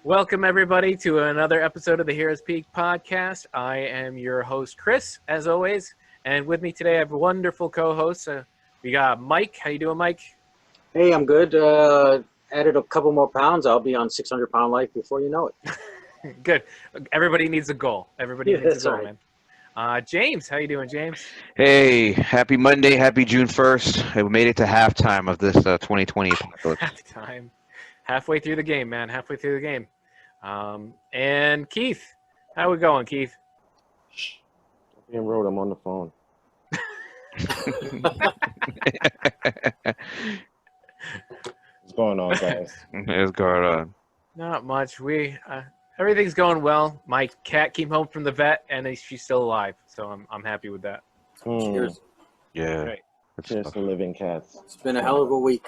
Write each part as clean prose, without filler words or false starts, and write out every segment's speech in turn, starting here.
Welcome, everybody, to another episode of the Heroes Peak podcast. I am your host, Chris, as always. And with me today, I have a wonderful co-host. We got Mike. How you doing, Mike? Hey, I'm good. Added a couple more pounds. I'll be on 600-pound life before you know it. Good. Everybody needs a goal. Everybody needs a goal, right. man. James, how you doing, James? Hey, happy Monday, happy June 1st. We made it to halftime of this 2020 apocalypse. Halftime. Halfway through the game, man. Halfway through the game. And Keith, how we going, Keith? Being road, I'm on the phone. What's going on, guys? It's going on. Not much. Everything's going well. My cat came home from the vet, and she's still alive, so I'm happy with that. Cheers. Yeah. Right. Cheers to living cats. It's been a hell of a week.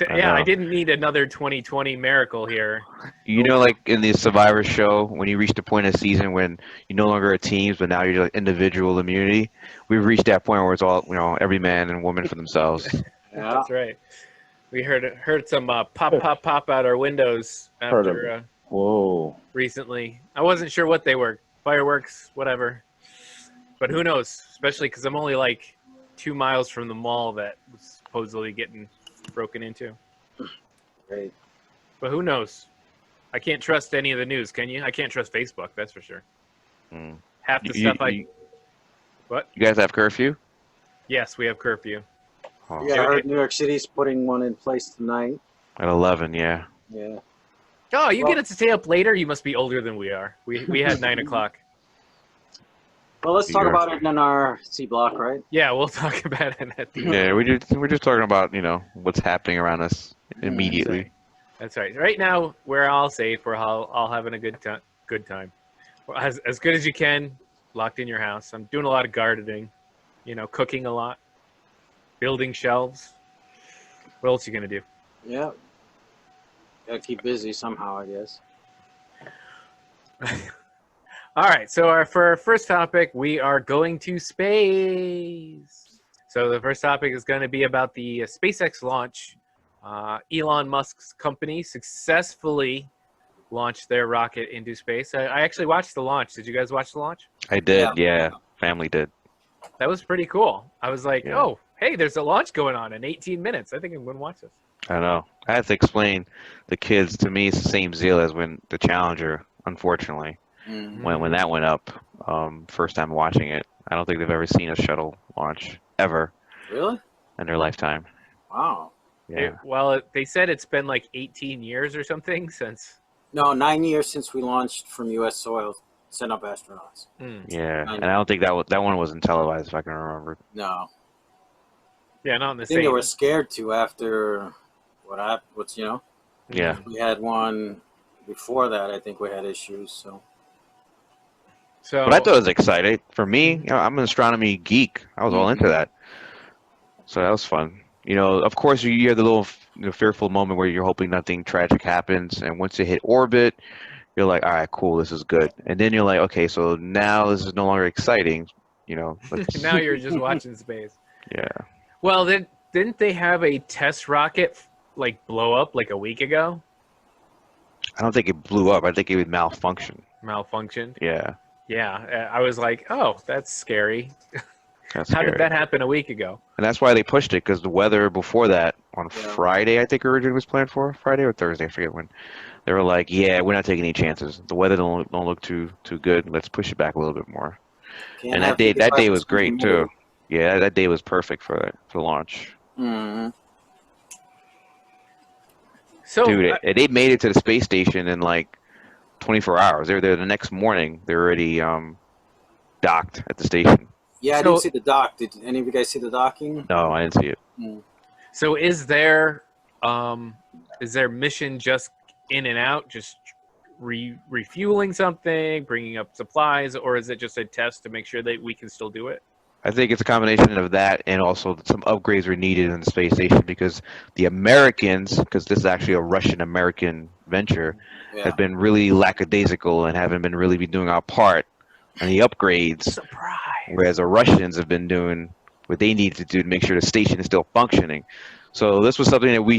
I didn't need another 2020 miracle here. You know, like in the Survivor show, when you reach the point of the season when you're no longer a team, but now you're like individual immunity. We've reached that point where it's all, every man and woman for themselves. Yeah. That's right. We heard some pop out our windows after Whoa. recently. I wasn't sure what they were. Fireworks, whatever. But who knows? Especially because I'm only like 2 miles from the mall that was supposedly getting broken into. Great. But who knows? I can't trust any of the news, can you? I can't trust Facebook, that's for sure. Mm. Half the stuff What? You guys have curfew? Yes, we have curfew. Oh. Yeah, I heard New York City's putting one in place tonight. At 11, yeah. Yeah. Oh, you get it to stay up later? You must be older than we are. We had 9 o'clock. Well, let's talk about it in our C block, right? Yeah, we'll talk about it at the Yeah, we're just talking about, what's happening around us immediately. That's right. Right now, we're all safe. We're all having a good time. Well, as good as you can, locked in your house. I'm doing a lot of gardening, cooking a lot, building shelves. What else are you going to do? Yeah. Gotta keep busy somehow, I guess. All right, so for our first topic, we are going to space. So the first topic is going to be about the SpaceX launch. Elon Musk's company successfully launched their rocket into space. I actually watched the launch. Did you guys watch the launch? I did, yeah. Family did. That was pretty cool. I was like, Yeah. oh, hey, there's a launch going on in 18 minutes. I think I'm going to watch this. I know. I had to explain the kids. To me, it's the same zeal as when the Challenger, unfortunately. Mm-hmm. When that went up, first time watching it, I don't think they've ever seen a shuttle launch ever Really? in their lifetime. Wow. Yeah. They said it's been like 18 years or something since. No, 9 years since we launched from U.S. soil, sent up astronauts. Yeah, and I don't think that one wasn't televised, if I can remember. No. Yeah, not in the I think same. they were scared to after Yeah. we had one before that. I think we had issues, so. So, But I thought it was exciting. For me, I'm an astronomy geek. I was all into that. So that was fun. Of course, you have the little fearful moment where you're hoping nothing tragic happens, and once you hit orbit, you're like, all right, cool, this is good. And then you're like, okay, so now this is no longer exciting. Let's- now you're just watching space. yeah. Well, didn't they have a test rocket blow up like a week ago? I don't think it blew up. I think it would malfunction. Malfunctioned. Yeah. Yeah, I was like, oh, that's scary. That's How scary. did that happen a week ago? And that's why they pushed it, because the weather before that, on Yeah. Friday, I think originally was planned for, Friday or Thursday, I forget when. They were like, yeah, we're not taking any chances. The weather don't look too good. Let's push it back a little bit more. Can't And have that day 55% was great, too. humidity. Yeah, that day was perfect for launch. Mhm. So, Dude, they made it to the space station in like 24 hours. They were there the next morning. They were already docked at the station. Yeah, I So- didn't see the dock. Did any of you guys see the docking? No, I didn't see it. so is their mission just in and out, just refueling something, bringing up supplies, or is it just a test to make sure that we can still do it? I think it's a combination of that and also some upgrades were needed in the space station because the Americans, because this is actually a Russian-American venture, Yeah. have been really lackadaisical and haven't been really doing our part on the upgrades, Surprise. whereas the Russians have been doing what they need to do to make sure the station is still functioning. So this was something that we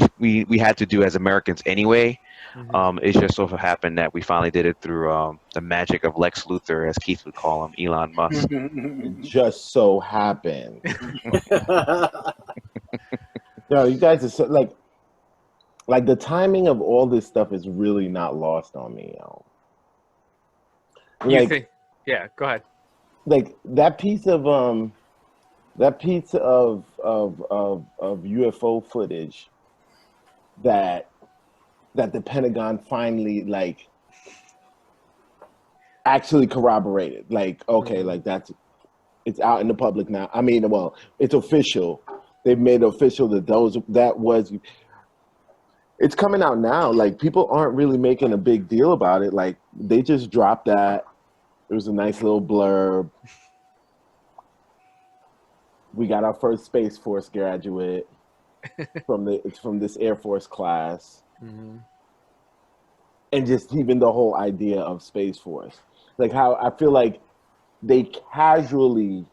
had to do as Americans anyway. Mhm. It just so happened that we finally did it through the magic of Lex Luthor, as Keith would call him, Elon Musk. It just so happened. Yo, you guys are so, like the timing of all this stuff is really not lost on me, yo. You Like, think? Yeah, go ahead. like that piece of UFO footage that the Pentagon finally like actually corroborated. Like, okay, like it's out in the public now. I mean, well, it's official. They've made it official that it's coming out now. Like, people aren't really making a big deal about it. Like, they just dropped that. It was a nice little blurb. We got our first Space Force graduate from this Air Force class. Mhm. And just even the whole idea of Space Force. Like, how I feel like they casually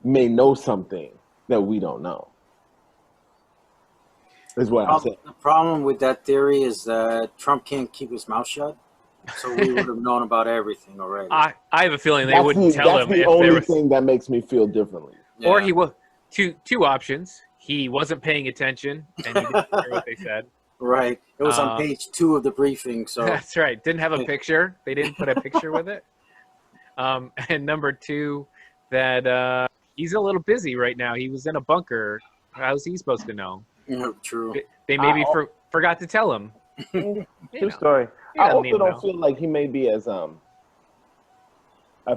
may know something that we don't know. Is what I'm saying. The problem with that theory is that Trump can't keep his mouth shut, so we would have known about everything already. I have a feeling they wouldn't tell him That's the if only there was, thing that makes me feel differently. or Yeah. he was two options. He wasn't paying attention and he didn't hear what they said. Right. It was on page 2 of the briefing, so That's right. Didn't have a picture. They didn't put a picture with it. And number 2, that he's a little busy right now. He was in a bunker. How's he supposed to know? true. They maybe forgot to tell him. True know. story. He I doesn't need also to don't know. feel like he may be as I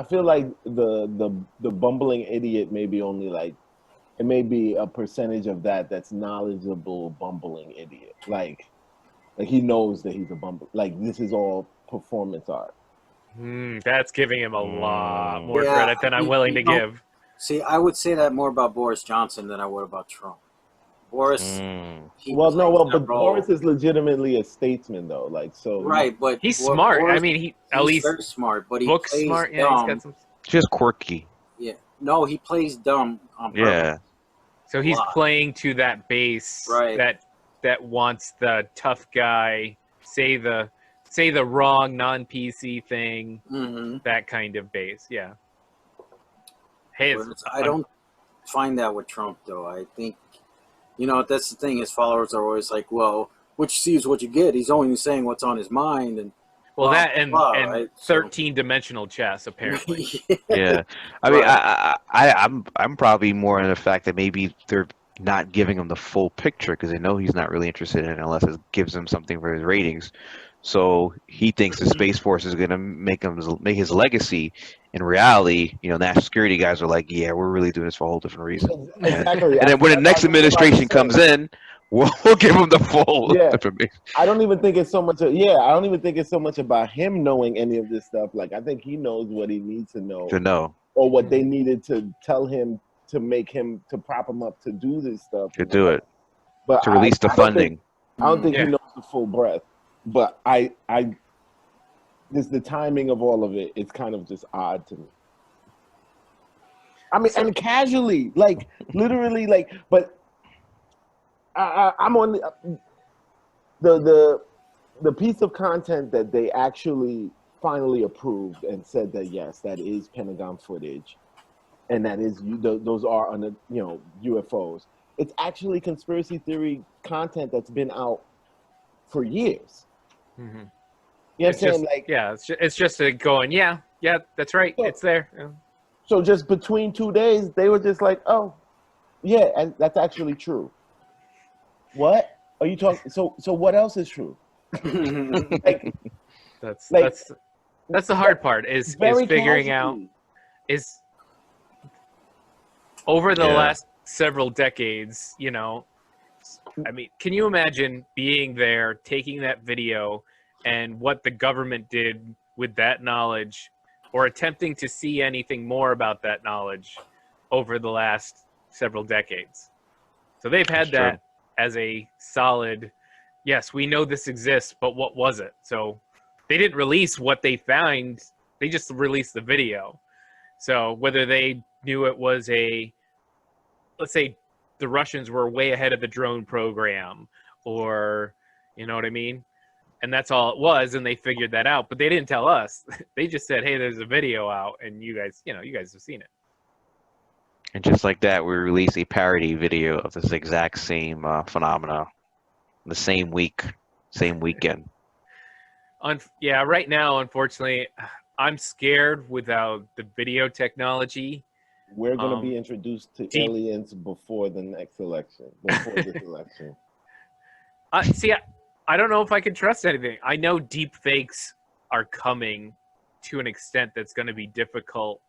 feel like the bumbling idiot may be only like, it may be a percentage of that's knowledgeable bumbling idiot. Like he knows that he's a bumble. Like, this is all performance art. That's giving him a lot more Yeah, credit than I'm willing to give. See, I would say that more about Boris Johnson than I would about Trump. Boris, he Well, no, plays that but role. Boris is legitimately a statesman, though. Like, so Right, but He's smart. Boris, I mean, he at he's least very smart, but he book plays smart. Yeah, dumb. he's got some. Just quirky. Yeah, no, he plays dumb on purpose. Yeah. So he's lot. playing to that base Right. that wants the tough guy, say the wrong non-PC thing, Mm-hmm. that kind of base. Yeah. Hey, I don't find that with Trump, though. I think, that's the thing. His followers are always like, well, what you see is what you get. He's only saying what's on his mind. And well, blah, that and blah, and right? So- 13-dimensional chess apparently. Yeah. I mean, Right. I'm probably more in the fact that maybe they're not giving him the full picture because they know he's not really interested in it unless it gives him something for his ratings. So he thinks the Space Force is going to make his legacy. In reality, national security guys are like, yeah, we're really doing this for a whole different reason. Exactly. And then when the next administration comes in, we'll give him the full information. I don't even think it's so much. I don't even think it's so much about him knowing any of this stuff. Like, I think he knows what he needs to know, or what they needed to tell him to make him, to prop him up to do this stuff. To do it. But To release the funding. I don't think Yeah. he knows the full breadth. But just the timing of all of it, it's kind of just odd to me. I mean, and casually, like, literally, like, but I'm on the piece of content that they actually finally approved and said that yes, that is Pentagon footage, and that is those are on the UFOs. It's actually conspiracy theory content that's been out for years. Mm-hmm. You know what I'm saying? Like, yeah, it's just going, yeah, that's right, So- it's there. Yeah. so just between 2 days, they were just like, oh, yeah, and that's actually true. What are you talking? So what else is true? Like, That's Like, that's the hard part is very figuring out casually. is over the Yeah. last several decades, I mean, can you imagine being there, taking that video, and what the government did with that knowledge or attempting to see anything more about that knowledge over the last several decades. So they've had That's that as a solid, yes, we know this exists, but what was it? So they didn't release what they found, they just released the video. So whether they knew it was let's say the Russians were way ahead of the drone program, or, you know what I mean? And that's all it was, and they figured that out. But they didn't tell us. They just said, hey, there's a video out, and you guys have seen it. And just like that, we released a parody video of this exact same phenomena, the same week, same weekend. Yeah, right now, unfortunately, I'm scared without the video technology. We're going to be introduced to aliens before the next election, before this election. See, I don't know if I can trust anything. I know deep fakes are coming to an extent that's going to be difficult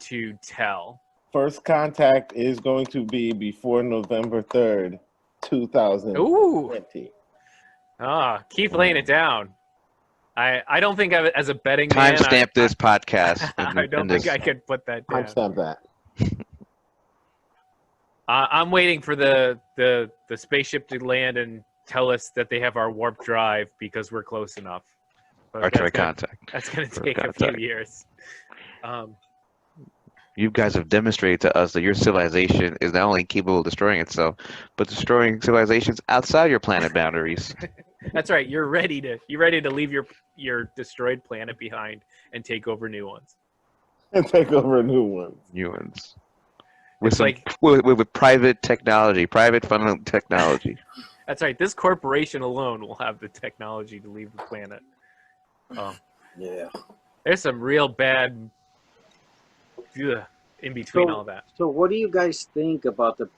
to tell. First contact is going to be before November 3rd, 2020. Ooh. Keep laying it down. I don't think as a betting man. Timestamp this podcast. I don't think I could put that down. Timestamp that. I'm waiting for the spaceship to land and tell us that they have our warp drive because we're close enough. Archery contact. That's going to take a few years. You guys have demonstrated to us that your civilization is not only capable of destroying itself, but destroying civilizations outside your planet boundaries. That's right. You're ready to leave your destroyed planet behind and take over new ones. And take over new ones. New ones. With private technology, private fundamental technology. That's right. This corporation alone will have the technology to leave the planet. Yeah. There's some real bad in between all that. So what do you guys think about the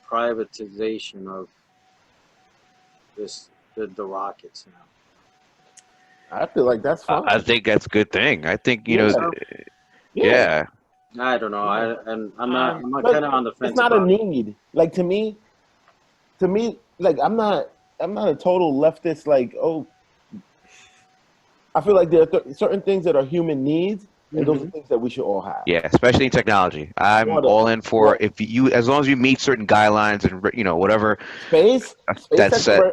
privatization of the rockets now? I feel like that's fine. I think that's a good thing. I think, yeah. I don't know. I'm not kind of on the fence. It's not a need. Like to me, like I'm not a total leftist. Like, I feel like there are certain things that are human needs, and those are things that we should all have. Yeah, especially in technology. I'm all in for as long as you meet certain guidelines and whatever. Space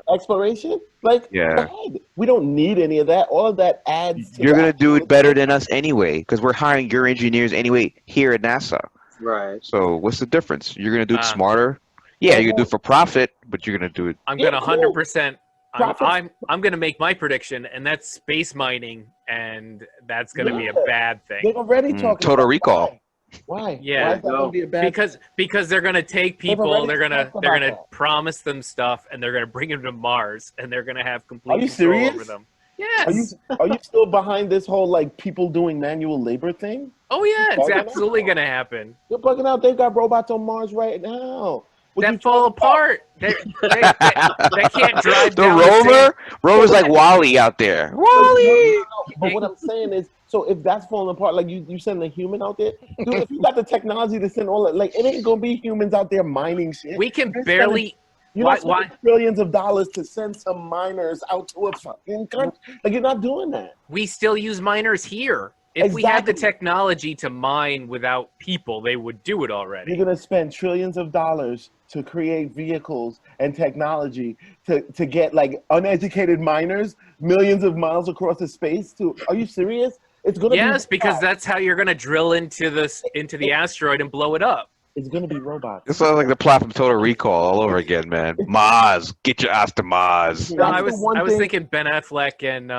exploration. Like, yeah, we don't need any of that. All of that adds. You're gonna do it better than us anyway, because we're hiring your engineers anyway here at NASA. Right. So what's the difference? You're gonna do it smarter. Yeah, you're gonna do it for profit, but you're gonna do it. I'm gonna 100%. I'm gonna make my prediction, and that's space mining, and that's gonna be a bad thing. They're already talking Total Recall. Why? Yeah, why is that gonna be a bad because they're gonna take people, they're gonna promise them stuff, and they're gonna bring them to Mars, and they're gonna have complete control over them. Yes. Are you still behind this whole like people doing manual labor thing? Oh yeah, it's absolutely gonna happen. You're bugging out. They've got robots on Mars right now. That fall apart. They can't drive the down rover. Rover's like Wally out there. Wally. But what I'm saying is, so if that's falling apart, like you send a human out there, dude, if you got the technology to send all that, like it ain't gonna be humans out there mining shit. We can barely. Why trillions of dollars to send some miners out to a fucking country? Like you're not doing that. We still use miners here. If we had the technology to mine without people, they would do it already. You're gonna spend trillions of dollars to create vehicles and technology to get like uneducated miners millions of miles across the space. Are you serious? It's gonna be because that's how you're gonna drill into the asteroid and blow it up. It's gonna be robots. This sounds like the plot from Total Recall all over again, man. Mars, get your ass to Mars. No, I was thinking Ben Affleck and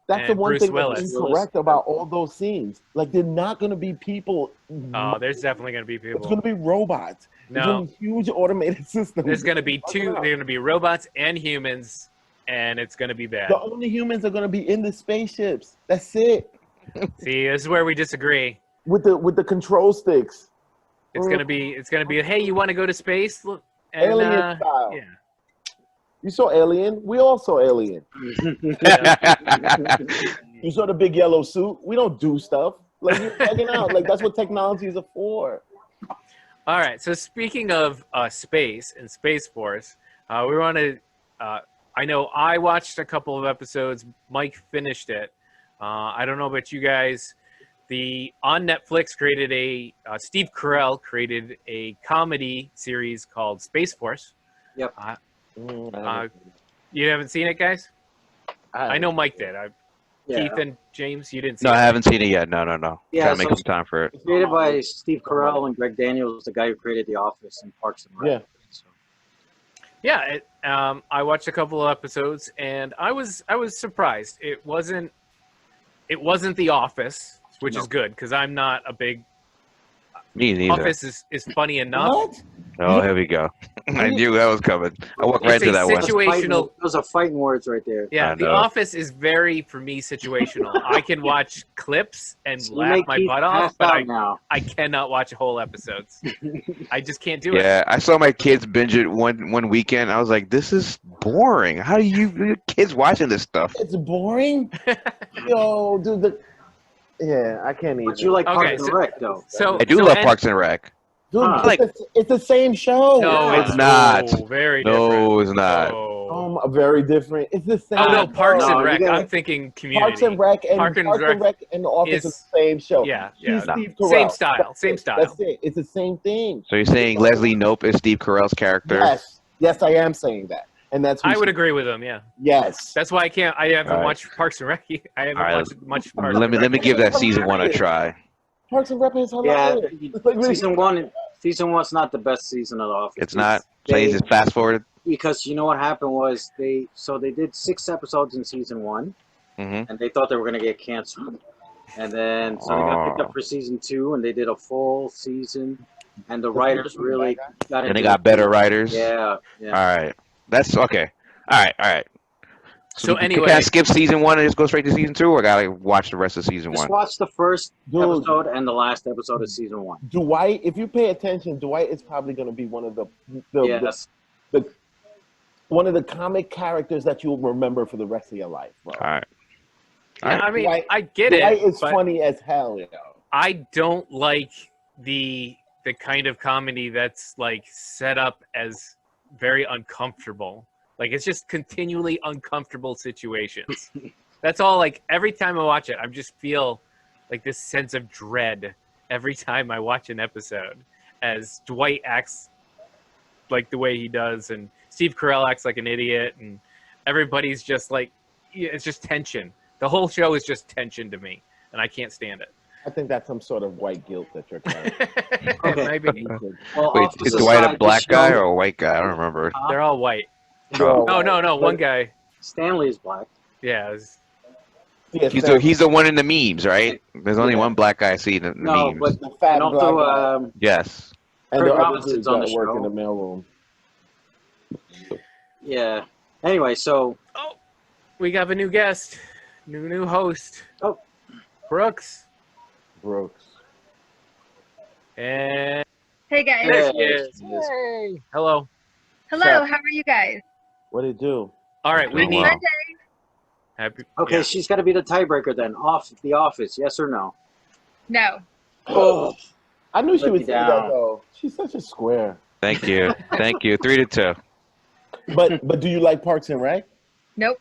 that's the one Bruce thing Willis. that's incorrect about all those scenes. Like they're not gonna be people. Oh, there's definitely gonna be people. It's gonna be robots. No, it's gonna be huge automated systems. There's gonna be two. They're gonna be robots and humans, and it's gonna be bad. The only humans are gonna be in the spaceships. That's it. See, this is where we disagree. With the control sticks. It's gonna be. Hey, you want to go to space? Look, and, Alien style. Yeah. You saw Alien. We all saw Alien. You saw the big yellow suit. We don't do stuff. Like you're bugging out. Like that's what technologies are for. All right. So speaking of space and Space Force, we want to. I know I watched a couple of episodes. Mike finished it. I don't know about you guys. on Netflix created Steve Carell created a comedy series called Space Force. Yep. You haven't seen it, guys? I know Mike did. Yeah. Keith and James, you didn't see No, it. I haven't seen it yet. No. Yeah, Trying to make so- some time for it. It's created by Steve Carell and Greg Daniels, the guy who created The Office and Parks and Rec. So. Yeah, I watched a couple of episodes and I was surprised. It wasn't The Office, which is good because I'm not a big Me neither. Office is funny enough. What? Oh, here we go. I knew that was coming. I walked right It's into a that one. situational. Those are fighting words right there. Yeah, I The know. Office is very, for me, situational. I can watch clips and You laugh make my Keith butt off, pass but out now. I cannot watch whole episodes. I just can't do it. Yeah, I saw my kids binge it one weekend. I was like, this is boring. How do you kids watching this stuff? It's boring. Yo, dude. Yeah, I can't even. But you like Okay, Parks and so- Rec, though. So I do so love and- Parks and Rec. Dude, Huh. it's the same show. No, Yeah. it's not. very different. No, it's not. Oh, Very different. It's the same. oh no, show. Parks No, and you Rec. gotta- I'm thinking Community. Parks and Rec and Park and Parks and Rec and The Office is is- the same show. Yeah, He's yeah. Steve Carell. Same style, That's same it. style. That's it. It's the same thing. So you're saying Leslie Knope is Steve Carell's character? Yes, I am saying that, and that's. I would agree with him. Yeah, Yes. that's why I haven't All right. watched Parks and Rec. I haven't All right. watched much Parks. Let and me Rec. give that season 1 a try. Parks and Rec is Yeah, hilarious. It's like really- season one's not the best season of The Office. It's not. So you They- just fast forward. because you know what happened was they did 6 episodes in season 1, Mm-hmm. and they thought they were going to get canceled, and then so they got picked up for season 2, and they did a full season, and the writers really got And into they got better writers. Yeah. All right. That's okay. All right. So anyway- can I skip season 1 and just go straight to season 2, or gotta watch the rest of season Just 1? watch the first Dude. episode and the last episode of season 1. Dwight, if you pay attention, Dwight is probably going to be one of the Yes. one of the comic characters that you'll remember for the rest of your life, bro. All right. Yeah, I mean, Dwight- I get Dwight it, is but funny as hell, yo. I don't like the kind of comedy that's like set up as very uncomfortable. Like it's just continually uncomfortable situations. That's all. Like every time I watch it, I just feel like this sense of dread every time I watch an episode, as Dwight acts like the way he does, and Steve Carell acts like an idiot, and everybody's just like, it's just tension. The whole show is just tension to me, and I can't stand it. I think that's some sort of white guilt that you're trying. Okay. Maybe Well, Wait, Office is Dwight a aside, black this guy show- or a white guy? I don't remember. they're all white. Oh. No, one guy. Stanley is black. Yeah, it's- Yeah, He's the one in the memes, right? There's only one black guy I see in the No, memes. but the fat and black also guy. Yes. And Kurt the other Robinson's dudes on that the work show. in the mailroom. yeah. Anyway, so oh, we got a new guest, new host. Oh. Brooks. Brooks. And Hey guys. Yeah. there she is. Hey. Hello. Hello, how are you guys? What did it do? All right, we Doing need well. happy. okay, yeah. she's got to be the tiebreaker then. Off The Office, yes or no? No. Oh, I knew she Let would me say that down. though. She's such a square. Thank you. 3-2. But do you like Parks and Rec? Nope.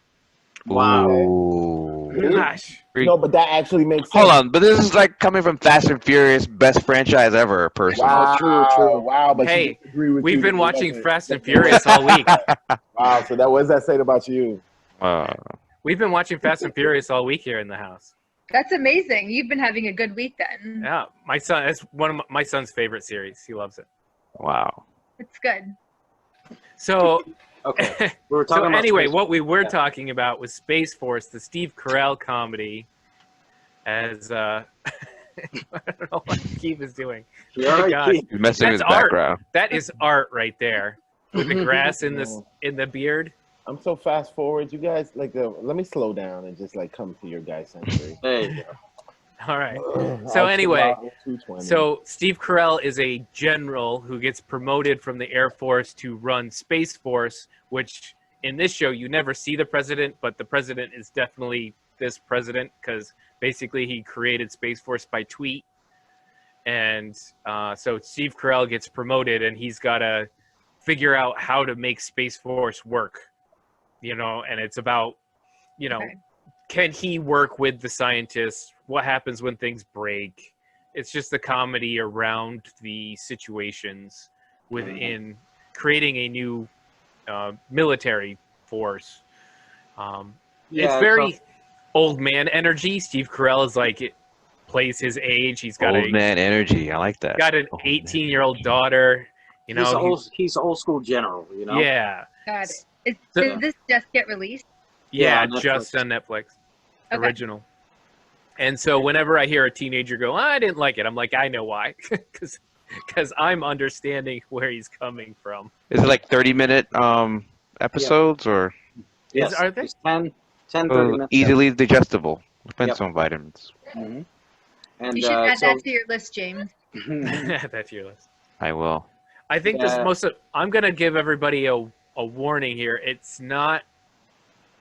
wow. Ooh. Gosh. No, but that actually makes sense. Hold on, but this is like coming from Fast and Furious, best franchise ever, person. Wow, True. Wow, but Hey, she agree with We've you. been She watching doesn't. Fast and Furious all week. Wow, so what does that say about you? We've been watching Fast and Furious all week here in the house. That's amazing. You've been having a good week then. Yeah, my son. That's one of my son's favorite series. He loves it. Wow. It's good. So, Okay. We were talking so about anyway, Space- what we were Yeah. talking about was Space Force, the Steve Carell comedy. As I don't know what Keith is doing. You Oh all my right, God. Keith? He's messing with his That's art. background. That is art right there, with the grass in the beard. I'm so fast forward. You guys like let me slow down and just like come to your guys' century. There you go. All right. I'll So chill anyway, out with 220. So Steve Carell is a general who gets promoted from the Air Force to run Space Force, which in this show you never see the president, but the president is definitely this president because basically he created Space Force by tweet. And so Steve Carell gets promoted and he's got to figure out how to make Space Force work, and it's about, Okay. can he work with the scientists what happens when things break. It's just the comedy around the situations within creating a new military force. It's very old man energy. Steve Carell is like it plays his age. He's got Old man energy. I like that. got an 18-year-old daughter. You know, he's old school general. You know. Yeah. Got it. Did this just get released? Yeah, on just Netflix. on Netflix. Okay. Original. And so whenever I hear a teenager go, I didn't like it, I'm like, I know why. Because I'm understanding where he's coming from. Is it like 30-minute episodes or Yes, Are they? it's 10, 30 minutes. easily digestible? Depends on vitamins. Mhm. And You should add that to your list, James. That's your list. I will. I think I'm going to give everybody a warning here. It's not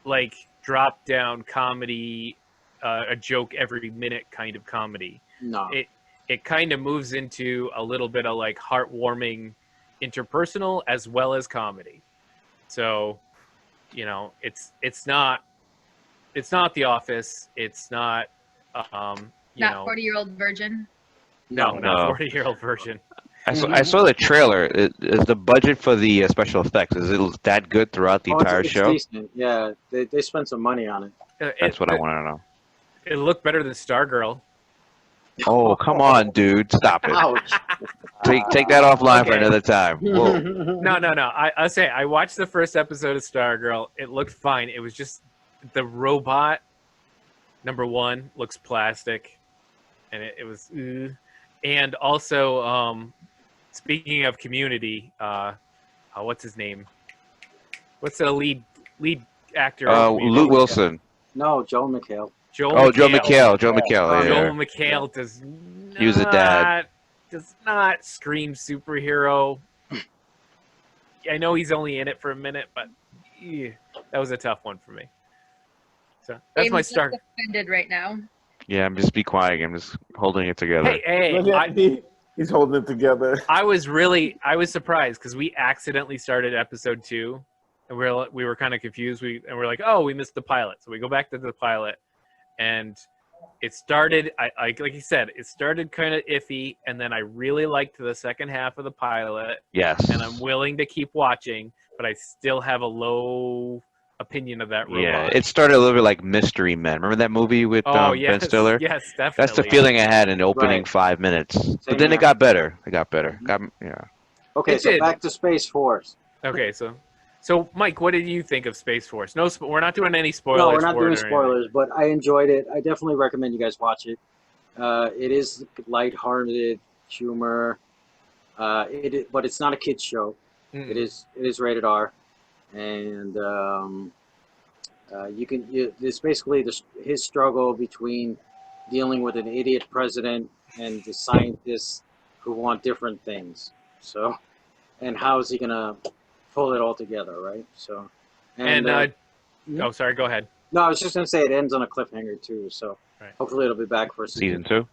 like drop down comedy, a joke every minute kind of comedy. no. It kind of moves into a little bit of like heartwarming interpersonal as well as comedy. So, you know, it's not The Office. It's not Not 40-year-old virgin. not No. 40-year-old version. I saw the trailer. Is the budget for the special effects, is it that good throughout the entire it's show? decent. Yeah, they spent some money on it. That's what I want to know. It looked better than Stargirl. Oh, come on, dude. Stop it. Ouch. Take that offline for Okay. another time. Whoa. No. I'll say I watched the first episode of Stargirl. It looked fine. It was just the robot, number one, looks plastic. And it was... And also, speaking of Community, what's his name? What's the lead actor? of Community? Luke Wilson. No, Joel McHale. Joel Joe McHale. McHale. Joe McHale. Joel Yeah. McHale does He was a dad. does not scream superhero. I know he's only in it for a minute, but that was a tough one for me. So that's James my is start. offended right now. Yeah, I'm just be quiet. I'm just holding it together. Hey, Look at me. He's holding it together. I was surprised because we accidentally started episode 2, and we were kind of confused. We're like, oh, we missed the pilot, so we go back to the pilot, and it started. Like you said, it started kind of iffy, and then I really liked the second half of the pilot, Yes. and I'm willing to keep watching, but I still have a low opinion of that robot. Yeah, it started a little bit like Mystery Men. Remember that movie with Ben Stiller? Yes, definitely. That's the feeling I had in the opening Right. 5 minutes. But Same then here. it got better. Yeah. Okay, It so did. back to Space Force. Okay, so Mike, what did you think of Space Force? No, we're not doing any spoilers. No, we're not for doing it or anything. spoilers, but I enjoyed it. I definitely recommend you guys watch it. It is lighthearted humor. But it's not a kids show. Mm. It is rated R, and it's basically his struggle between dealing with an idiot president and the scientists who want different things. So, and how is he gonna pull it all together, right? So, Oh, sorry. Go ahead. no, I was just gonna say it ends on a cliffhanger too. So, Right. hopefully it'll be back for Season 2?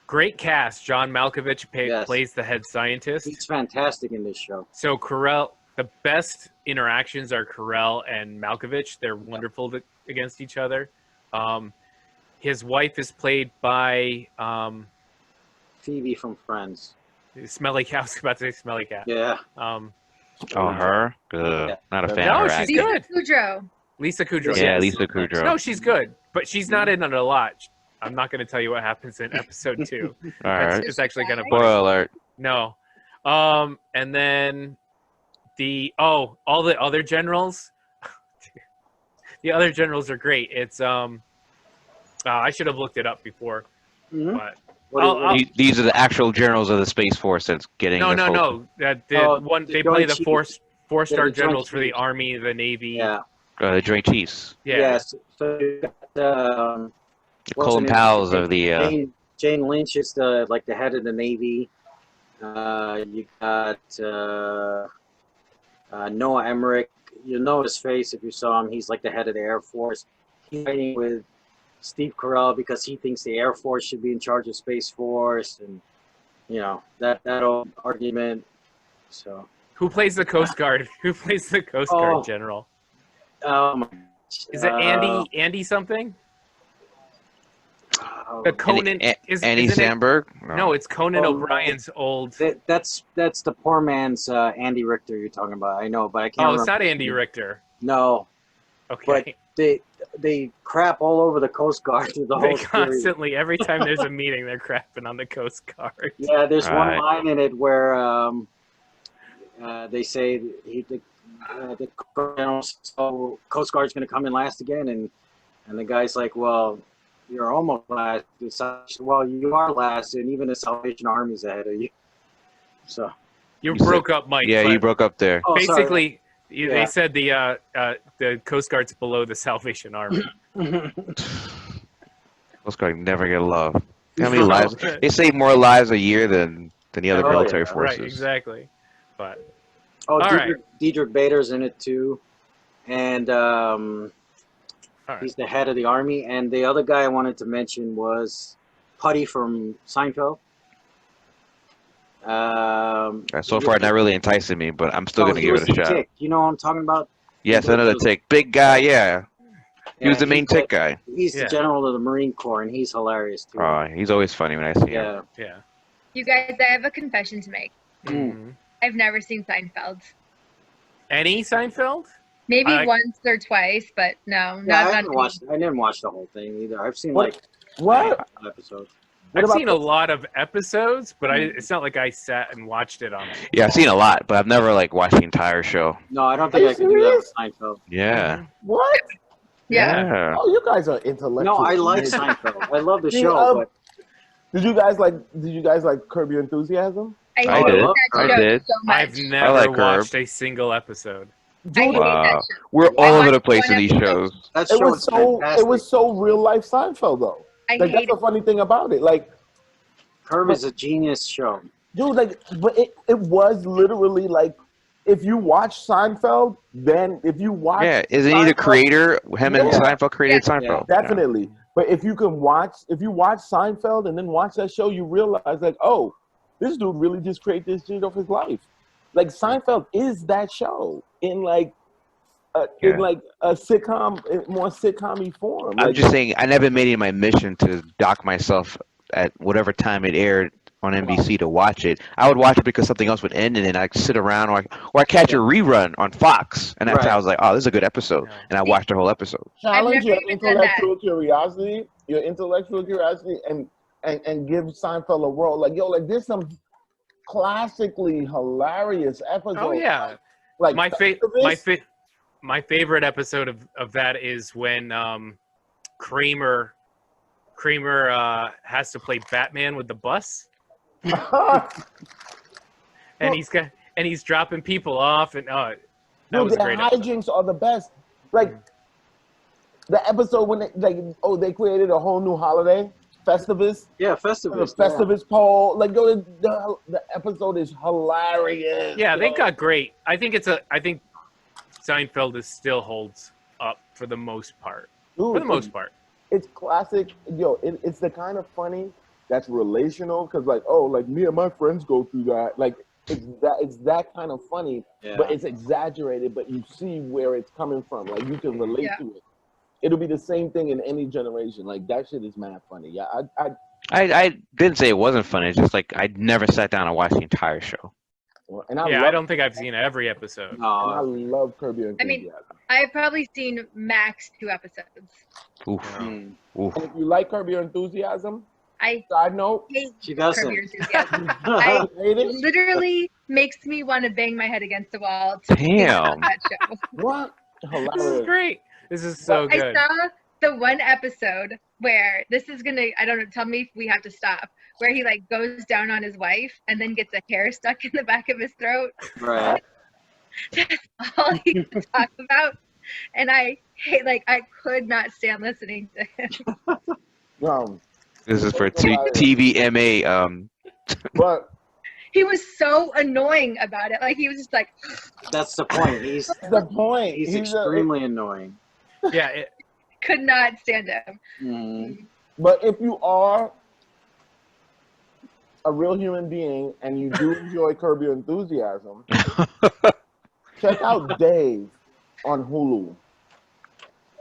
Great cast. John Malkovich Yes. plays the head scientist. He's fantastic in this show. So Carell, the best interactions are Carell and Malkovich. They're wonderful against each other. His wife is played by Phoebe from Friends. Smelly Cat. I was about to say Smelly Cat. Yeah. Her? Ugh, not a fan No, of her she's acting. good. Kudrow. Lisa Kudrow. Yeah, yes. Lisa Kudrow. No, she's good, but she's not in it a lot. I'm not going to tell you what happens in episode 2. All right. It's actually kind of funny. Spoiler alert. No. And then all the other generals. The other generals are great. It's I should have looked it up before, Mhm. but What do you- These are the actual generals of the Space Force that's getting no. this whole- They play the Joint four-star the Joint generals for the Chiefs. Army, the Navy. Yeah. the Joint Chiefs. Yeah. Yes. So you got The what's Colin her name? Powell's of the... Jane Lynch is the head of the Navy. You got Noah Emmerich. You know his face if you saw him. He's like the head of the Air Force. He's fighting with Steve Carell because he thinks the Air Force should be in charge of Space Force, and that old argument. So. Who plays the Coast Guard? Who plays the Coast Guard general? Oh my. Is it Andy something? The Conan Andy isn't it? Samberg? No, it's Conan Oh, O'Brien's old. That's the poor man's Andy Richter you're talking about. I know, but I can't Oh, remember. it's not his Andy name. Richter. No, but Okay. they crap all over the Coast Guard through the They whole series. constantly, every time there's a meeting, they're crapping on the Coast Guard. Yeah, there's one Right. line in it where they say the Coast Guard's going to come in last again, and the guy's like, well, you're almost last. Well, you are last, and even the Salvation Army's ahead of you. So You You broke up, Mike. Yeah, but you broke up there. Oh, sorry. basically, Yeah. they said the Coast Guard's below the Salvation Army. Coast Guard never get love. How many lives? They save more lives a year than the other Oh, military yeah. forces. Right, exactly. But Oh, All right. Diedrich Bader's in it too, and all right. he's the head of the army. And the other guy I wanted to mention was Putty from Seinfeld. So far, not really enticing me, but I'm still Oh, gonna he give was it a the shot. Tick. You know what I'm talking about? Yes, another tick. Big guy, yeah. He was Yeah, the main he's tick guy. He's Yeah. the general of the Marine Corps, and he's hilarious too. He's always funny when I see him. Yeah. Yeah. You guys, I have a confession to make. Mhm. I've never seen Seinfeld. Any Seinfeld? Maybe I- once or twice, but no, Yeah, I not haven't watched. I didn't watch the whole thing either. I've seen What? like What? episodes. What I've about seen a lot of episodes, but it's not like I sat and watched it on. Yeah, I've seen a lot, but I've never like watched the entire show. No, I don't Are think you I can do that with serious? Seinfeld. Yeah. What? Yeah. Oh, you guys are intellectual. No, I like amazing. Seinfeld. I love the See, show, but Did you guys like Curb Your Enthusiasm? I I hate did. that I show did. so much. I've never like Curb. watched a single episode. I hate Wow. that show. We're I all over watched the place in one these episode. shows. that It show was is so fantastic. it was so real life Seinfeld though. I Like that's hate the it. funny thing about it. Like, Curb is a genius show. dude, like, but it was literally like, if you watch Seinfeld, then if you watch, Yeah, isn't he the Seinfeld- creator? Him and Yeah. Seinfeld created Yeah. Seinfeld. Definitely. But if you watch Seinfeld and then watch that show, you realize like, oh, this dude really just created this shit of his life. Like Seinfeld is that show in like in like a sitcom, in more sitcom-y form. I'm Like, just saying, I never made it my mission to dock myself at whatever time it aired on NBC to watch it. I would watch it because something else would end, and then I'd sit around or I catch a rerun on Fox, and that's how I was like, oh, this is a good episode, and I watched the whole episode. challenge never your even done that. intellectual curiosity, and give Seinfeld a role. Like, yo, like there's some classically hilarious episodes. Oh yeah, like my Festivus. my favorite episode of that is when Kramer has to play Batman with the bus, and he's dropping people off, and that Dude, was a the great episode. hijinks are the best. Like the episode when they created a whole new holiday, Festivus. Yeah, The Festivus. Festivus poll. Like, yo, the episode is hilarious. Yeah, they yo. got great. I think Seinfeld still holds up for the most part. Dude, For the most part. It's classic. Yo, it's the kind of funny that's relational because, like, oh, like me and my friends go through that. Like, it's that kind of funny, Yeah. but it's exaggerated. But you see where it's coming from. Like, you can relate Yeah. to it. It'll be the same thing in any generation. Like, that shit is mad funny. Yeah, I didn't say it wasn't funny. It's just like I never sat down and watched the entire show. and I Yeah, love, I don't think I've seen every episode. and I No. love Curb Your I mean- Enthusiasm. I've probably seen max 2 episodes. Oof, Mm. oof. And if you like Curb Your Enthusiasm, I side note, hate She Curb doesn't. Your Enthusiasm. I hate it. literally makes me want to bang my head against the wall to Damn. that show. What? This is Hilarious. great. This is so I good. saw the one episode where this is gonna, I don't know, tell me if we have to stop, where he like goes down on his wife and then gets a hair stuck in the back of his throat. Right. That's all he can talk about. And I hate, like, I could not stand listening to him. This is for TVMA. But He was so annoying about it. Like, he was just like, That's the point. He's the point. he's He's extremely annoying. Yeah, could not stand him. Mm. but if you are a real human being and you do enjoy Curb Your Enthusiasm, check out Dave on Hulu.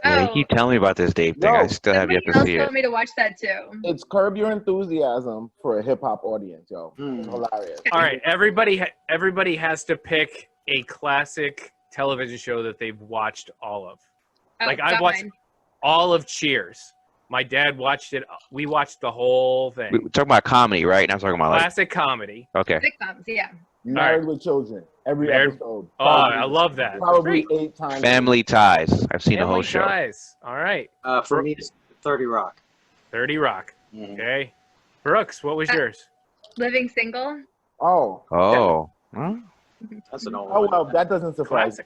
Yeah, you Oh, keep telling me about this Dave thing. I Yo, still have yet somebody to else see told it. me to watch that too. it's Curb Your Enthusiasm for a hip hop audience, yo. It's hilarious. All right, everybody has to pick a classic television show that they've watched all of. Oh, Like, I've got watched mine. all of Cheers. My dad watched it. We watched the whole We're thing. talking about comedy, right? Not talking about like. Classic comedy. Okay. Sitcoms, yeah. Married with Children. Every Married- episode. Oh, I love that. Probably Great. 8 times. Family Ties. I've seen the whole Family show. Ties. All right. For me, it's 30 Rock. 30 Rock. Mhm. Okay. Brooks, what was yours? Living Single. Oh. Oh. Huh? That's an old Oh, one. well, that doesn't surprise me.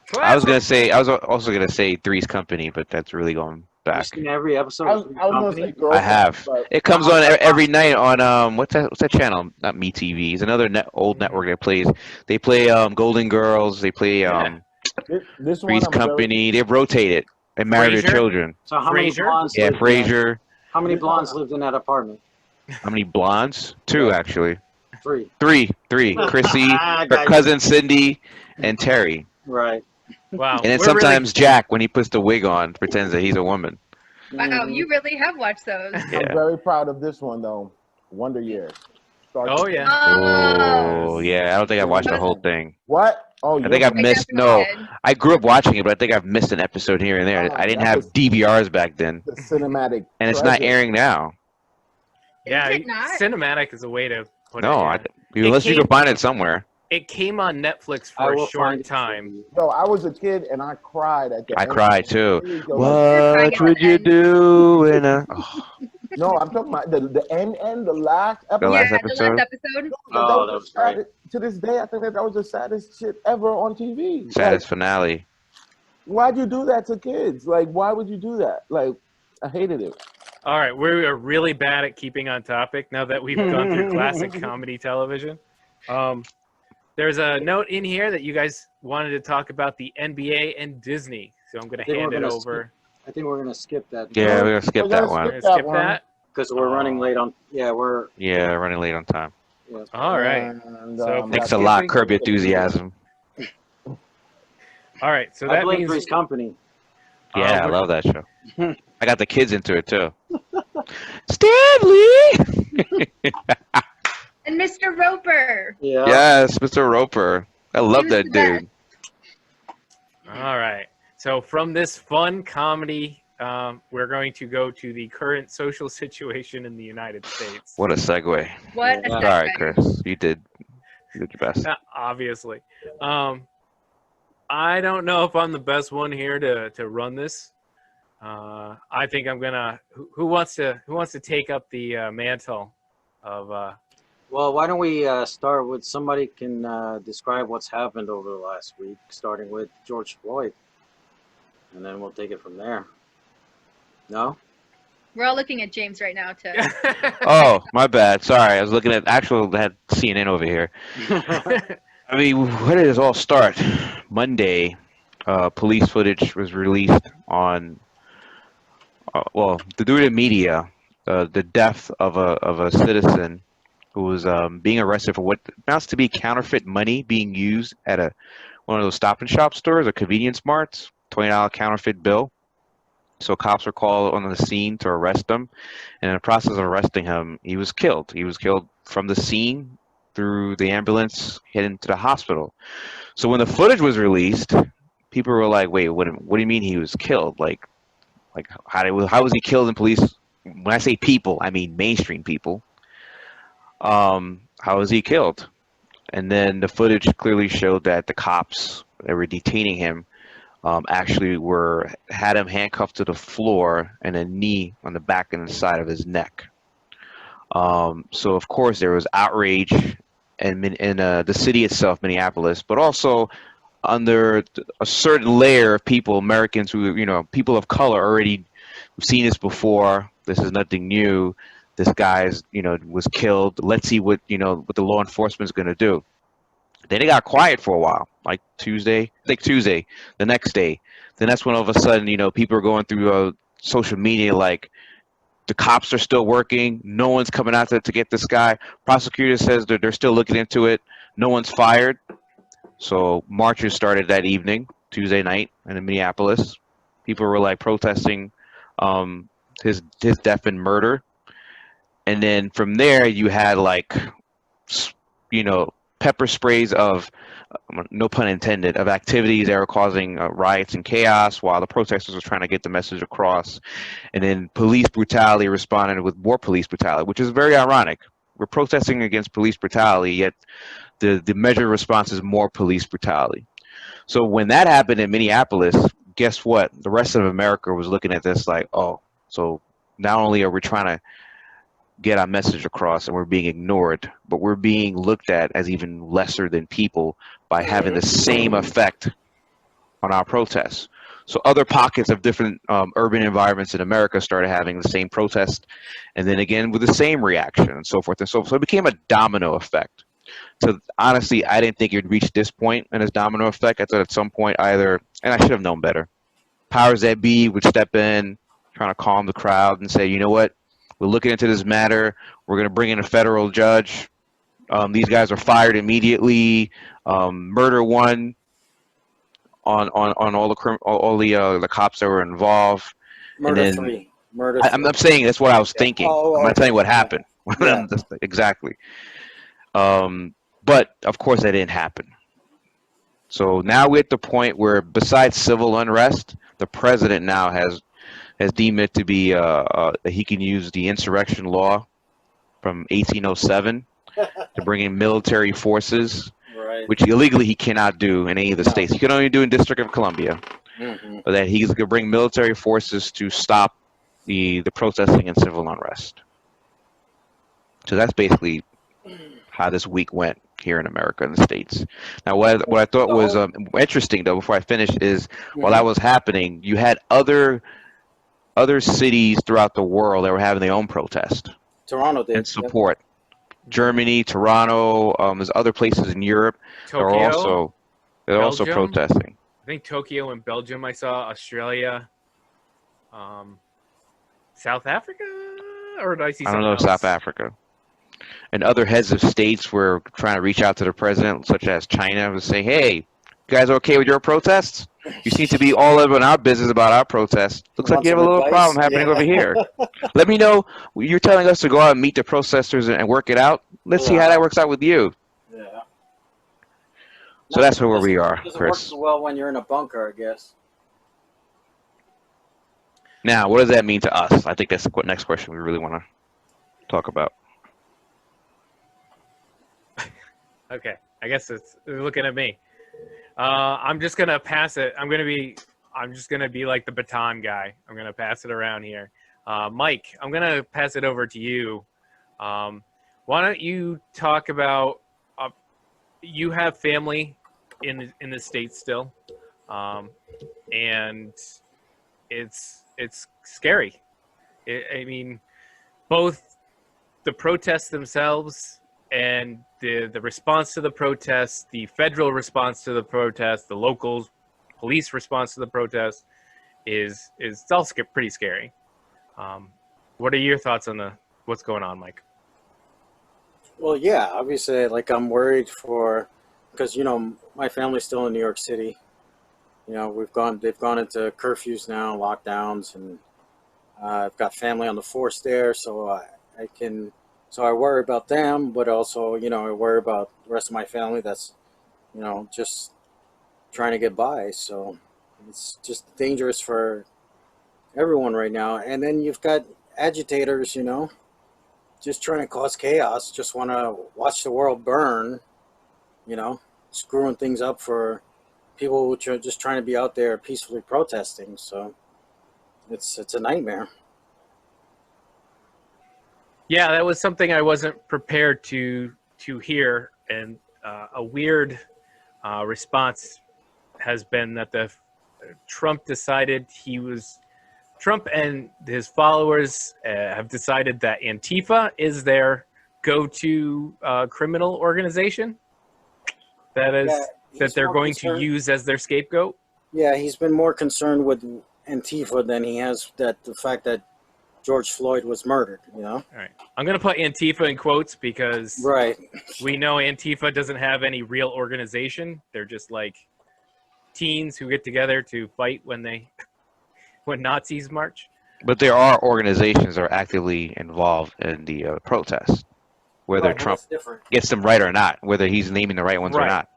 Classic. I was gonna say. I was also gonna say Three's Company, but that's really going You've back. seen every episode I of was Three's going to Company? say Girl I have. but It comes on every night on what's that channel? Not MeTV. It's another old network that plays. They play Golden Girls. They play this one Three's I'm very, Company. They rotate it. And Married with Frasier? Children. So how many Frasier? blondes? Yeah, lived in that- Frasier. How many blondes lived in that apartment? How many blondes? 2 actually. 3. Three. Chrissy, I her got you. cousin Cindy, and Terry. Right. Wow. And then we're really- sometimes Jack, when he puts the wig on, pretends that he's a woman. Wow, Mhm. you really have watched those. Yeah. I'm very proud of this one though. Wonder Years. Oh, yeah. Oh, yeah. I don't think I watched the whole thing. What? Oh, I think I've missed. No, Definitely did. I grew up watching it, but I think I've missed an episode here and there. Oh, I didn't that have was- DVRs back then, the cinematic. and it's not treasure. airing now. Yeah, Is it not? cinematic is a way to put No, it. unless you came- can find it somewhere. It came on Netflix I for will a short find it for time. you. Yo, I was a kid and I cried at the I end. cried too. Yo, What would you do in a? Oh, No, I'm talking about the end, the last episode. The last Yeah, episode? the last episode. Oh, that was great. To this day, I think that was the saddest shit ever on TV. saddest finale. Like, why'd you do that to kids? Like, why would you do that? Like, I hated it. All right, we are really bad at keeping on topic now that we've gone through classic comedy television. There's a note in here that you guys wanted to talk about the NBA and Disney, so I'm going I to think hand we're it gonna over. I think we're gonna skip that. Yeah, we're gonna skip that We're one. going to skip one. that. because we're running late on. Yeah, we're. Yeah, running late on time. Yeah. All right. And, So, Thanks that's a lot, skipping. Curb Your Enthusiasm. All right, so I that blame means Three's Company. Yeah, I we're- love that show. I got the kids into it too. Stanley. And Mr. Roper. Yeah. Yes, Mr. Roper. I love was that the best. dude. All right. So from this fun comedy, we're going to go to the current social situation in the United States. What a segue. What a Yeah. All segue. right, Chris, you did your best. Obviously. I don't know if I'm the best one here to run this. I think I'm gonna. Who wants to take up the mantle of? Well, why don't we start with somebody can describe what's happened over the last week, starting with George Floyd, and then we'll take it from there. No? We're all looking at James right now, too. Oh, my bad. Sorry, I was looking at had CNN over here. I mean, where did this all start? Monday, police footage was released on, due to the media, the death of a citizen who was being arrested for what amounts to be counterfeit money being used at one of those Stop and Shop stores or convenience marts, $20 counterfeit bill. So cops were called on the scene to arrest him, and in the process of arresting him, he was killed. He was killed from the scene through the ambulance heading to the hospital. So when the footage was released, people were like, "Wait, what do you mean he was killed? Like how was he killed in police?" When I say people, I mean mainstream people. How was he killed? And then the footage clearly showed that the cops that were detaining him actually had him handcuffed to the floor and a knee on the back and the side of his neck. So of course there was outrage in the city itself, Minneapolis, but also under a certain layer of people, Americans who, people of color already have seen this before. This is nothing new. This guy's, was killed. Let's see what the law enforcement is going to do. Then it got quiet for a while, like Tuesday, the next day. Then that's when all of a sudden, people are going through social media like, the cops are still working. No one's coming out to get this guy. Prosecutor says that they're still looking into it. No one's fired. So marches started that evening, Tuesday night in Minneapolis. People were like protesting his death and murder, and then from there you had like pepper sprays of no pun intended of activities that were causing riots and chaos while the protesters were trying to get the message across, and then police brutality responded with more police brutality, which is very ironic. We're protesting against police brutality, yet the measured response is more police brutality. So when that happened in Minneapolis, guess what? The rest of America was looking at this like, oh, so not only are we trying to get our message across and we're being ignored, but we're being looked at as even lesser than people by having the same effect on our protests. So other pockets of different urban environments in America started having the same protest, and then again with the same reaction and so forth and so forth. So it became a domino effect. So honestly, I didn't think it would reach this point in its domino effect. I thought at some point either, and I should have known better, powers that be would step in, trying to calm the crowd and say, you know what, we're looking into this matter. We're going to bring in a federal judge. These guys are fired immediately. Murder one on all the cops that were involved. Murder and then, three. Murder. I'm saying that's what I was thinking. Oh, I'm not telling you what okay. happened. Yeah. Exactly. But of course that didn't happen. So now we're at the point where, besides civil unrest, the president now has deemed it to be that he can use the insurrection law from 1807 to bring in military forces, Right. which illegally he cannot do in any of the states. He can only do in District of Columbia. Mm-hmm. But that he's going to bring military forces to stop the protesting and civil unrest. So that's basically how this week went here in America and the States. Now, what I thought was interesting, though, before I finish, is while that was happening, you had other cities throughout the world that were having their own protest Toronto did. and support. Germany, Toronto, there's other places in Europe that are Tokyo, also Belgium. protesting. I think Tokyo and Belgium. I saw Australia, South Africa, or did I see? I don't know, something else? South Africa. And other heads of states were trying to reach out to the president, such as China, to say, hey, you guys okay with your protests? You seem to be all over in our business about our protests. Looks like you have a little problem happening over here. Let me know. You're telling us to go out and meet the protesters and work it out. Let's see how that works out with you. Yeah. So that's where we are, Doesn't Chris. work well when you're in a bunker, I guess. Now, what does that mean to us? I think that's the next question we really want to talk about. Okay, I guess they're looking at me. I'm just gonna pass it. I'm just gonna be like the baton guy. I'm gonna pass it around here. Mike, I'm gonna pass it over to you. Why don't you talk about? You have family in the States still, and it's scary. I mean, both the protests themselves and the response to the protests, the federal response to the protests, the local police response to the protests is all pretty scary. What are your thoughts on what's going on, Mike? Well, yeah, obviously, like I'm worried because my family's still in New York City. They've gone into curfews now, lockdowns, and I've got family on the force there, so I worry about them, but also, I worry about the rest of my family that's, just trying to get by. So it's just dangerous for everyone right now. And then you've got agitators, just trying to cause chaos, just want to watch the world burn, screwing things up for people which are just trying to be out there peacefully protesting. So it's a nightmare. Yeah, that was something I wasn't prepared to hear, and a weird response has been that Trump and his followers have decided that Antifa is their go-to criminal organization. That they're going to use as their scapegoat. Yeah, he's been more concerned with Antifa than he has the fact that George Floyd was murdered, All right. I'm going to put Antifa in quotes because we know Antifa doesn't have any real organization. They're just like teens who get together to fight when they when Nazis march. But there are organizations that are actively involved in the protest, whether Right, but Trump that's different. gets them right or not, whether he's naming the right ones or Right. not.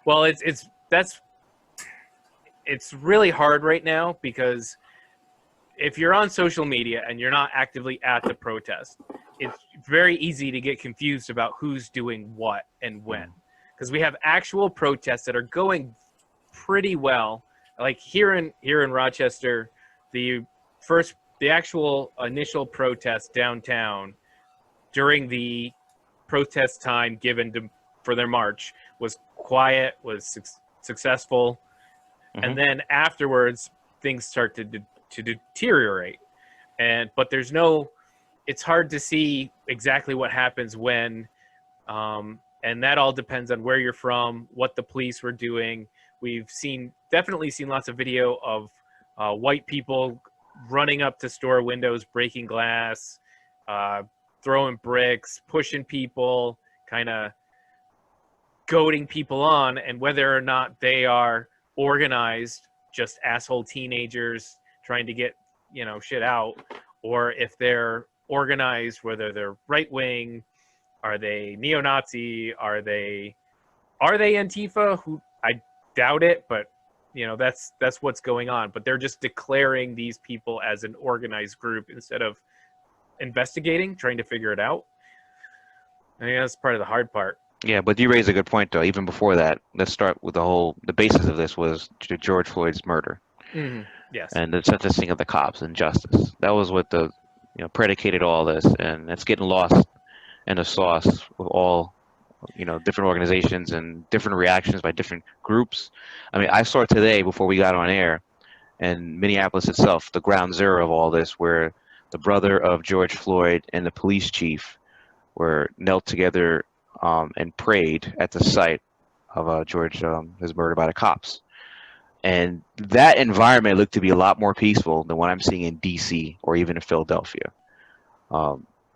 Well, it's really hard right now because if you're on social media and you're not actively at the protest, it's very easy to get confused about who's doing what and when. Because we have actual protests that are going pretty well. Like here in Rochester, the actual initial protest downtown during the protest time given for their march was quiet, was successful, and then afterwards things start to deteriorate. But there's no, it's hard to see exactly what happens when, and that all depends on where you're from, what the police were doing. We've definitely seen lots of video of white people running up to store windows, breaking glass, throwing bricks, pushing people, kind of goading people on, and whether or not they are organized, just asshole teenagers trying to get, shit out, or if they're organized, whether they're right wing, are they neo-Nazi, are they Antifa? Who I doubt it, but that's what's going on. But they're just declaring these people as an organized group instead of investigating, trying to figure it out. I think that's part of the hard part. Yeah, but you raise a good point, though. Even before that, let's start with the basis of this was George Floyd's murder. Mm-hmm. Yes. And the sentencing of the cops and justice. That was what predicated all this, and it's getting lost in the sauce with all, different organizations and different reactions by different groups. I mean, I saw today before we got on air, in Minneapolis itself, the ground zero of all this, where the brother of George Floyd and the police chief were knelt together and prayed at the site of his murder by the cops. And that environment looked to be a lot more peaceful than what I'm seeing in D.C. or even in Philadelphia.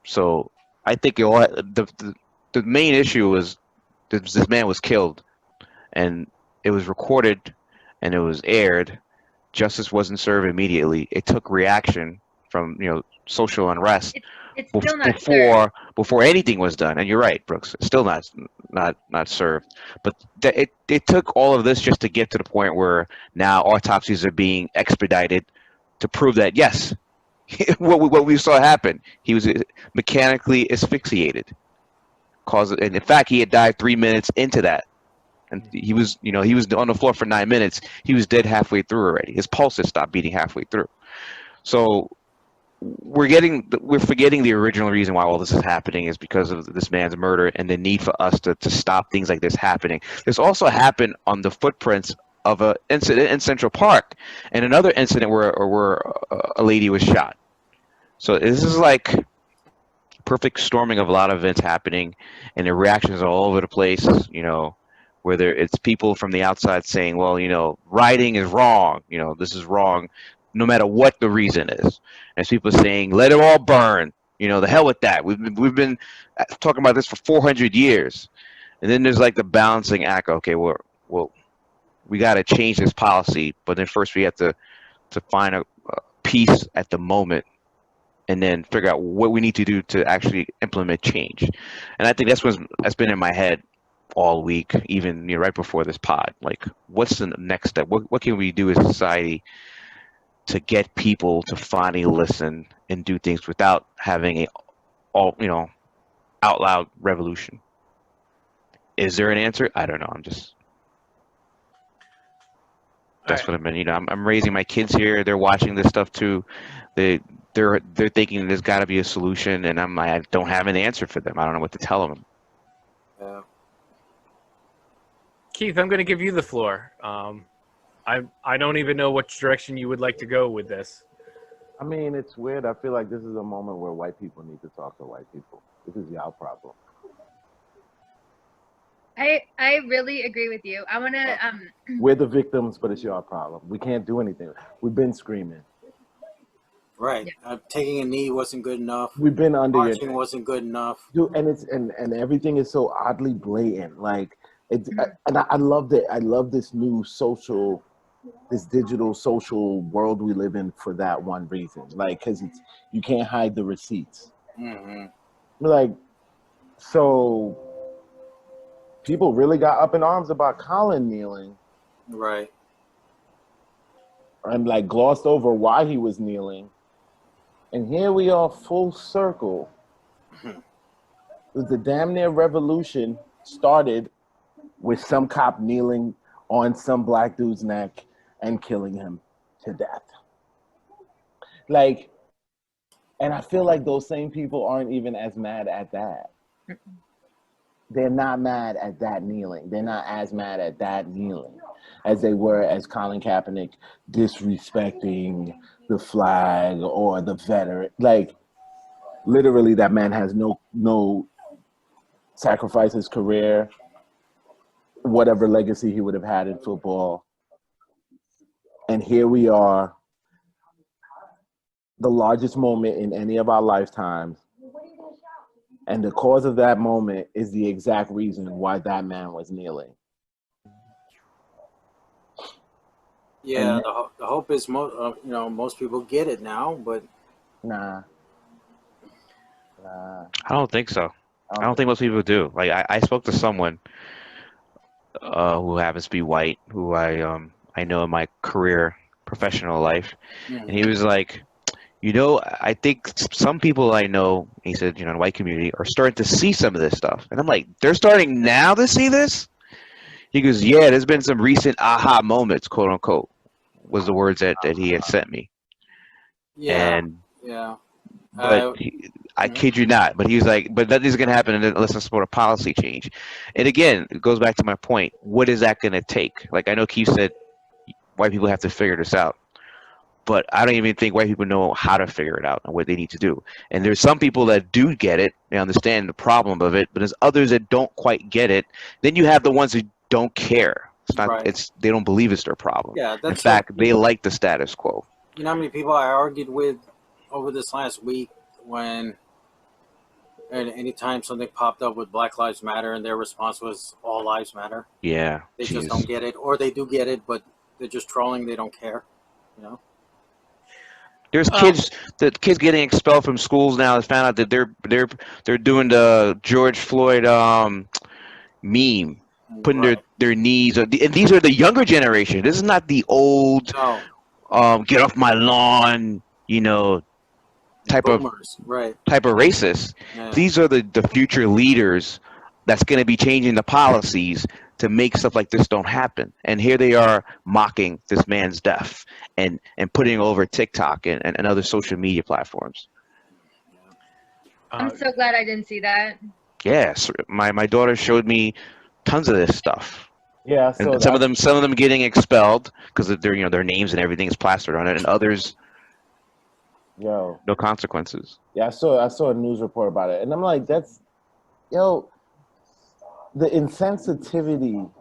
So I think the main issue was this man was killed, and it was recorded, and it was aired. Justice wasn't served immediately. It took reaction from social unrest It's still not served. before anything was done. And you're right, Brooks. It's still not served. But it took all of this just to get to the point where now autopsies are being expedited to prove that yes, what we saw happen. He was mechanically asphyxiated. And in fact, he had died 3 minutes into that. And he was on the floor for 9 minutes. He was dead halfway through already. His pulse had stopped beating halfway through. So we're forgetting the original reason why all this is happening is because of this man's murder and the need for us to stop things like this happening. This also happened on the footprints of an incident in Central Park and another incident where a lady was shot. So this is like perfect storming of a lot of events happening, and the reactions are all over the place, whether it's people from the outside saying, well, rioting is wrong, this is wrong, no matter what the reason is. And people saying, let it all burn, the hell with that. We've been talking about this for 400 years. And then there's like the balancing act. Okay, well, we got to change this policy, but then first we have to find a peace at the moment, and then figure out what we need to do to actually implement change. And I think that's been in my head all week, even right before this pod. Like, what's the next step? What can we do as a society to get people to finally listen and do things without having out loud revolution? Is there an answer? I don't know. That's what I've been. I'm raising my kids here. They're watching this stuff too. They're thinking there's got to be a solution, and I don't have an answer for them. I don't know what to tell them. Keith, I'm going to give you the floor. I don't even know which direction you would like to go with this. I mean, it's weird. I feel like this is a moment where white people need to talk to white people. This is y'all problem. I really agree with you. I want to. We're the victims, but it's your problem. We can't do anything. We've been screaming. Right. Yeah. Taking a knee wasn't good enough. We've been under Marching wasn't good enough. Dude, and everything is so oddly blatant. Like it's and I love that. I love this new social this digital social world we live in for that one reason. Like, because it's you can't hide the receipts. Mm-hmm. Like, so people really got up in arms about Colin kneeling Right. and like glossed over why he was kneeling. And here we are, full circle. The damn near revolution started with some cop kneeling on some black dude's neck and killing him to death. Like, and I feel like those same people aren't even as mad at that. They're not mad at that kneeling. They're not as mad at that kneeling as they were as Colin Kaepernick disrespecting the flag or the veteran. Like, literally, that man has no sacrifice his career, whatever legacy he would have had in football. And here we are, the largest moment in any of our lifetimes. And the cause of that moment is the exact reason why that man was kneeling. Yeah, And the hope is most people get it now, but nah. I don't think so. I don't think most people do. Like I spoke to someone who happens to be white, who I know in my career, professional life, and he was like, I think some people I know, he said, in the white community are starting to see some of this stuff, and I'm like, they're starting now to see this. He goes, yeah, there's been some recent aha moments, quote unquote, was the words that he had sent me. yeah, And yeah. but I kid you not. But he was like, but that isn't going to happen unless I support a policy change. And again, it goes back to my point. What is that going to take? Like, I know Keith said white people have to figure this out. But I don't even think white people know how to figure it out and what they need to do. And there's some people that do get it. They understand the problem of it. But there's others that don't quite get it. Then you have the ones who don't care. It's not. Right. They don't believe it's their problem. Yeah, In fact, they like the status quo. You know how many people I argued with over this last week when anytime something popped up with Black Lives Matter and their response was all lives matter. Yeah. They just don't get it, or they do get it, but they're just trolling. They don't care. There's kids getting expelled from schools now that found out that they're doing the George Floyd meme, putting their knees. And these are the younger generation. This is not the old get off my lawn, type Boomers, type of racist. Yeah. These are the future leaders that's going to be changing the policies to make stuff like this don't happen. And here they are mocking this man's death and putting over TikTok and other social media platforms. I'm so glad I didn't see that. Yes, my daughter showed me tons of this stuff. Yeah, so and some of them getting expelled because their names and everything is plastered on it, and others no consequences. Yeah, I saw a news report about it, and I'm like, the insensitivity,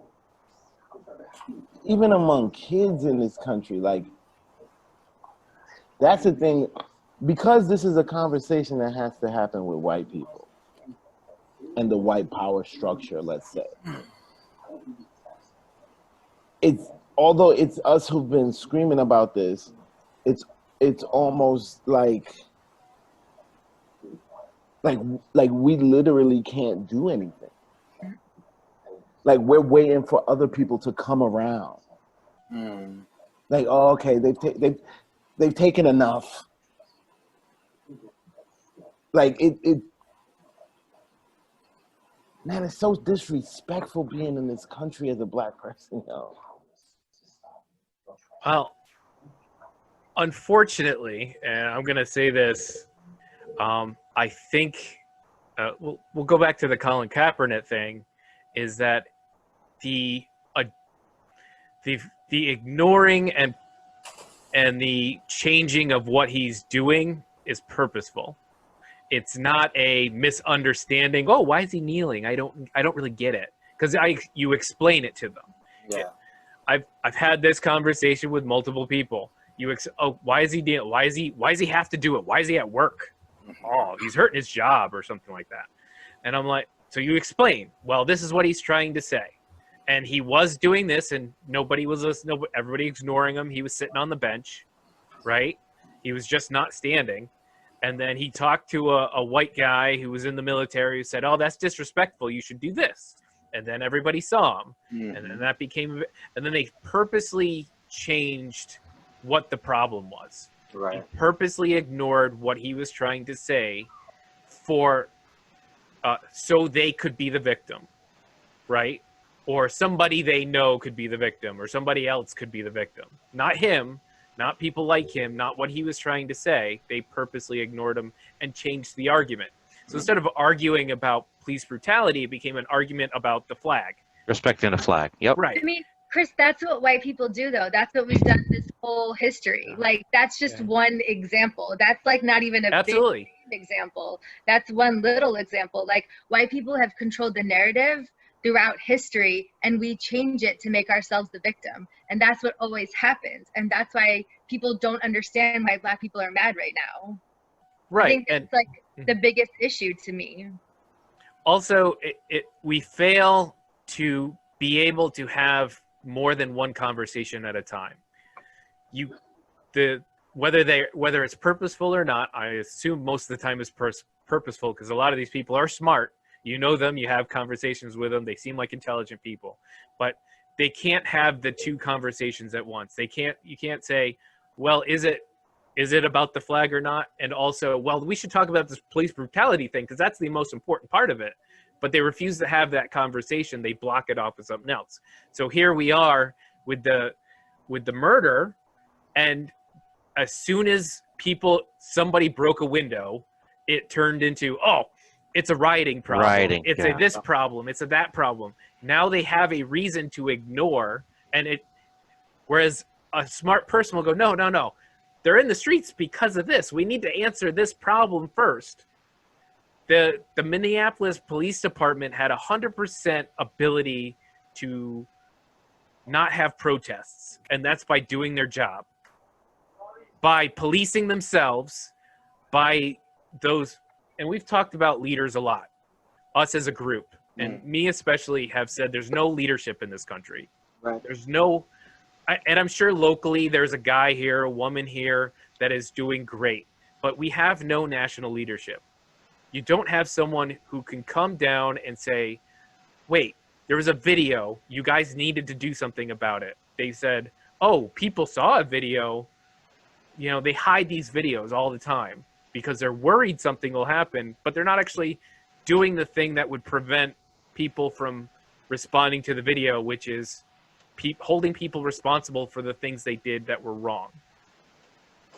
even among kids in this country, like, that's the thing, because this is a conversation that has to happen with white people and the white power structure, let's say. Although it's us who've been screaming about this, it's almost like we literally can't do anything. Like, we're waiting for other people to come around. Like, oh, okay, they've taken enough. Like, man, it's so disrespectful being in this country as a black person, Well, unfortunately, and I'm gonna say this, I think we'll go back to the Colin Kaepernick thing. Is that the ignoring and the changing of what he's doing is purposeful. It's not a misunderstanding. Oh, why is he kneeling? I don't really get it, because you explain it to them. Yeah. I've had this conversation with multiple people. Why is he kneeling? Why does he have to do it? Why is he at work? Oh, he's hurting his job or something like that. And I'm like, so you explain. Well, this is what he's trying to say. And he was doing this, and nobody was listening. Everybody ignoring him. He was sitting on the bench, right? He was just not standing. And then he talked to a white guy who was in the military who said, "Oh, that's disrespectful. You should do this." And then everybody saw him. And then that became, and then they purposely changed what the problem was. Right. He purposely ignored what he was trying to say for, so they could be the victim, right? Or somebody they know could be the victim, or somebody else could be the victim. Not him, not people like him, not what he was trying to say. They purposely ignored him and changed the argument. So instead of arguing about police brutality, it became an argument about the flag. Respecting the flag. Yep. Right. I mean, Chris, that's what white people do, though. That's what we've done this whole history. Like, that's just one example. That's like not even a Absolutely. big example. That's one little example. Like, white people have controlled the narrative throughout history, and we change it to make ourselves the victim. And that's what always happens. And that's why people don't understand why Black people are mad right now. Right. I think it's like the biggest issue to me. Also, we fail to be able to have more than one conversation at a time. Whether it's purposeful or not, I assume most of the time is purposeful, because a lot of these people are smart. You know them, you have conversations with them, they seem like intelligent people, but they can't have the two conversations at once. You can't say, well, is it about the flag or not? And also, well, we should talk about this police brutality thing, because that's the most important part of it. But they refuse to have that conversation. They block it off with something else. So here we are with the murder, and as soon as somebody broke a window, it turned into, oh, it's a rioting problem. It's a this problem. It's a that problem. Now they have a reason to ignore, whereas a smart person will go, no. They're in the streets because of this. We need to answer this problem first. The Minneapolis Police Department had 100% ability to not have protests, and that's by doing their job, by policing themselves, by those. And we've talked about leaders a lot, us as a group, and me especially have said there's no leadership in this country. Right. There's no, and I'm sure locally there's a guy here, a woman here that is doing great, but we have no national leadership. You don't have someone who can come down and say, wait, there was a video, you guys needed to do something about it. They said, oh, people saw a video. You know, they hide these videos all the time because they're worried something will happen, but they're not actually doing the thing that would prevent people from responding to the video, which is holding people responsible for the things they did that were wrong.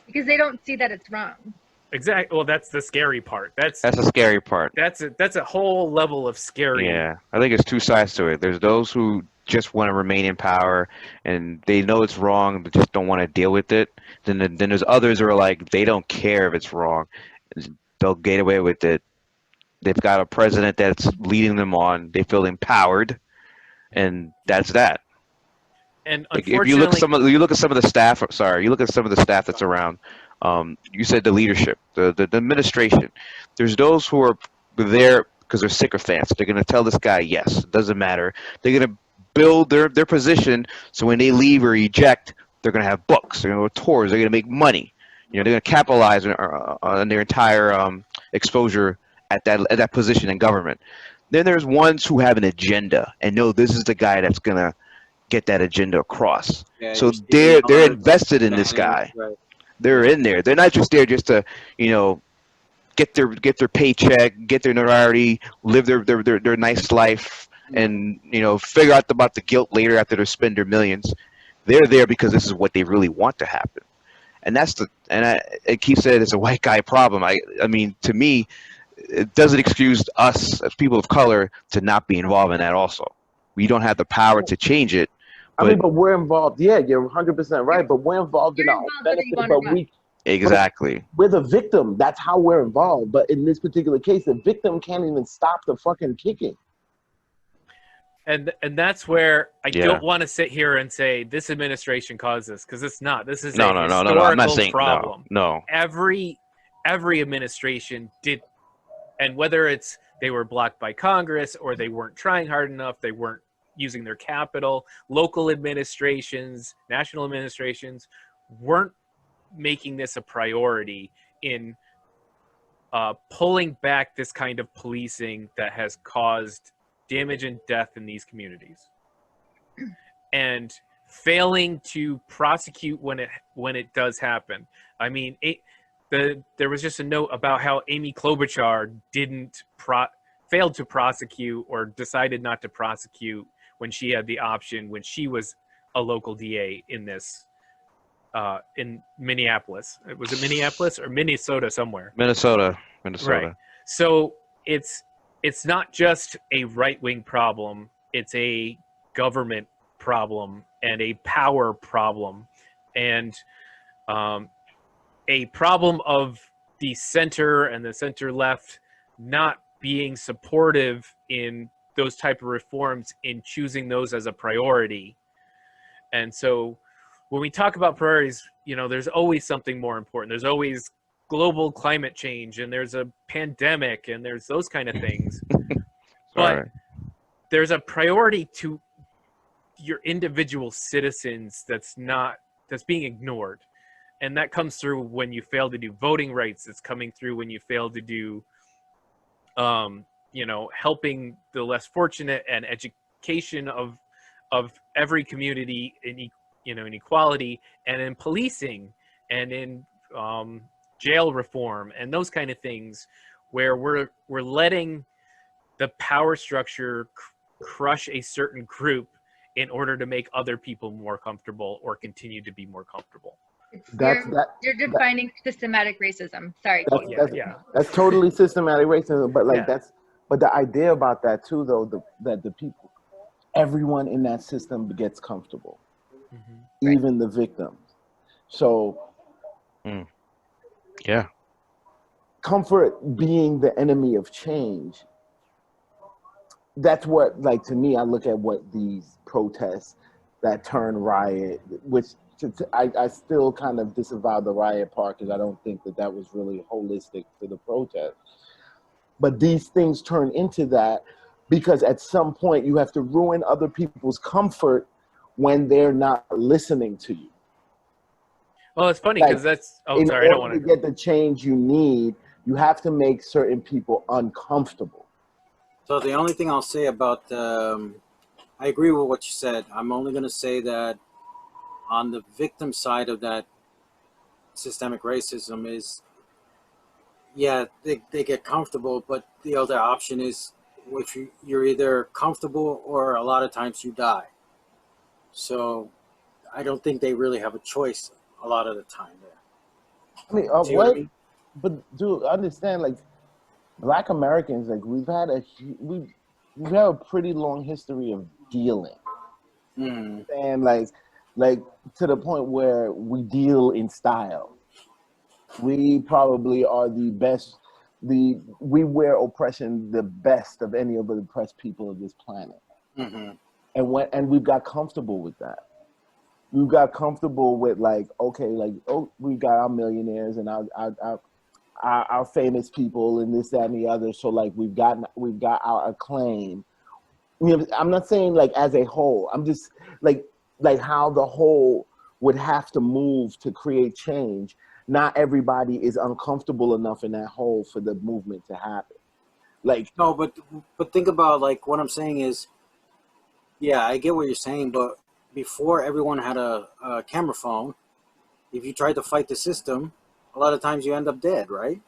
Because they don't see that it's wrong. Exactly. Well, that's the scary part. That's the scary part. That's a whole level of scary. Yeah, I think it's two sides to it. There's those who just want to remain in power, and they know it's wrong, but just don't want to deal with it. Then there's others who are like, they don't care if it's wrong. They'll get away with it. They've got a president that's leading them on. They feel empowered, and that's that. And like unfortunately, if you look at some of the staff. Sorry, you look at some of the staff that's around. You said the leadership, the administration. There's those who are there because they're sycophants. They're going to tell this guy yes. It doesn't matter. They're going to build their position so when they leave or eject, they're going to have books. They're going to go tours. They're going to make money. They're going to capitalize on their entire exposure at that position in government. Then there's ones who have an agenda and know this is the guy that's going to get that agenda across. Yeah, so they're invested in this guy. Right. They're in there. They're not just there just to, get their paycheck, get their notoriety, live their nice life, and figure out about the guilt later after they spend their millions. They're there because this is what they really want to happen, and Keith said it's a white guy problem. I mean, to me, it doesn't excuse us as people of color to not be involved in that. Also, we don't have the power to change it. But we're involved. Yeah, you're 100% right. But we're involved in our own benefit. But we're the victim. That's how we're involved. But in this particular case, the victim can't even stop the fucking kicking. And that's where I don't want to sit here and say this administration caused this, because it's not. This is a historical I'm not saying, problem. No. Every administration did, and whether it's they were blocked by Congress or they weren't trying hard enough, they weren't using their capital. Local administrations, national administrations weren't making this a priority in pulling back this kind of policing that has caused damage and death in these communities, and failing to prosecute when it does happen. I mean, there was just a note about how Amy Klobuchar failed to prosecute, or decided not to prosecute, when she had the option, when she was a local DA in this in Minneapolis. Was it Minneapolis or Minnesota somewhere? Minnesota. Right. So it's not just a right-wing problem, it's a government problem and a power problem, and a problem of the center and the center left not being supportive in those type of reforms, in choosing those as a priority. And so when we talk about priorities, there's always something more important. There's always global climate change, and there's a pandemic, and there's those kind of things. But there's a priority to your individual citizens that's being ignored. And that comes through when you fail to do voting rights. It's coming through when you fail to do, helping the less fortunate, and education of every community in equality, and in policing, and in jail reform, and those kind of things, where we're letting the power structure crush a certain group in order to make other people more comfortable, or continue to be more comfortable. You're defining systematic racism. Sorry. That's totally systematic racism. But Yeah. but the idea about that too, though, that the people, everyone in that system gets comfortable, even the victims. So, yeah, comfort being the enemy of change. That's what, like, to me, I look at what these protests that turn riot, which I still kind of disavow the riot part, because I don't think that was really holistic to the protest. But these things turn into that because at some point you have to ruin other people's comfort when they're not listening to you. Well, it's funny because that's. Oh, sorry, I don't want to get the change you need. You have to make certain people uncomfortable. So the only thing I'll say about, I agree with what you said. I'm only going to say that on the victim side of that systemic racism is, yeah, they get comfortable, but the other option is if you're either comfortable or a lot of times you die. So I don't think they really have a choice a lot of the time there. I mean, what? But dude, understand, like, Black Americans, like, we've had a pretty long history of dealing, and like to the point where we deal in style. We probably are the best. We wear oppression the best of any of the oppressed people of this planet, and we've got comfortable with that. We got comfortable with, like, okay, like, oh, we got our millionaires and our famous people and this, that, and the other. So, like, we've got our acclaim. I'm not saying, like, as a whole. I'm just like how the whole would have to move to create change. Not everybody is uncomfortable enough in that whole for the movement to happen. Like, no, but think about, like, what I'm saying is, yeah, I get what you're saying, but before everyone had a camera phone, if you tried to fight the system, a lot of times you end up dead, right?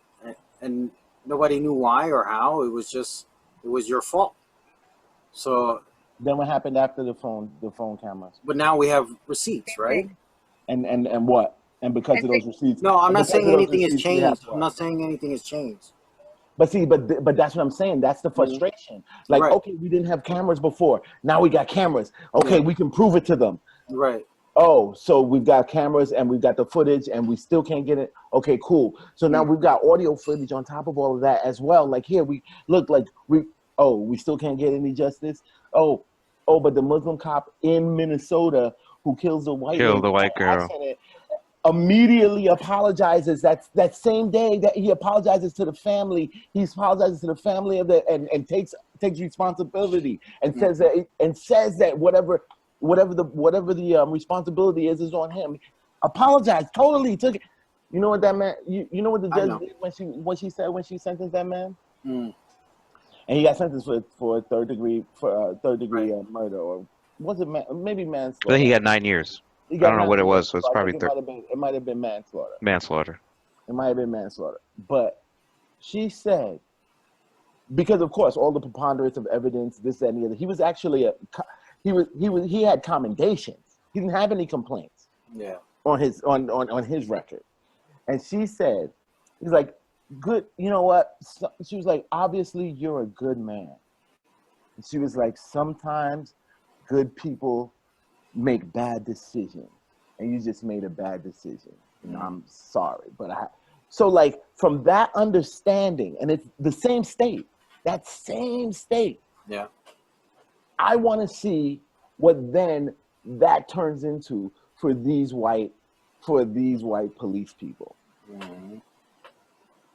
And nobody knew why or how. It was your fault. So then what happened after the phone cameras? But now we have receipts, right? And what? And because of those receipts. No, I'm not saying anything has changed. I'm not saying anything has changed. But see, but that's what I'm saying. That's the frustration. Like, right. Okay, we didn't have cameras before. Now we got cameras. Okay, we can prove it to them. Right. Oh, so we've got cameras and we've got the footage and we still can't get it. Okay, cool. So now we've got audio footage on top of all of that as well. Like, here we look, like we still can't get any justice. Oh, but the Muslim cop in Minnesota who kills the white girl immediately apologizes. That same day that he apologizes to the family, he apologizes to the family of and takes takes responsibility and says that whatever the responsibility is on him. Apologize, totally took it. You know what that man? You know what the judge did when she sentenced that man? Mm. And he got sentenced for third degree murder, or was it maybe manslaughter? I think he got 9 years. I don't know what it was, so it's probably it might have been manslaughter. manslaughter. It might have been manslaughter. But she said, because of course all the preponderance of evidence, this, that, and the other. He was actually he had commendations. He didn't have any complaints. Yeah. On his record. And she said, he's like, good, you know what? So, she was like, obviously you're a good man. And she was like, sometimes good people make bad decisions, and you just made a bad decision. And I'm sorry, but so like from that understanding, and it's the same state, that same state. Yeah. I want to see what then that turns into for these white police people. Mm-hmm.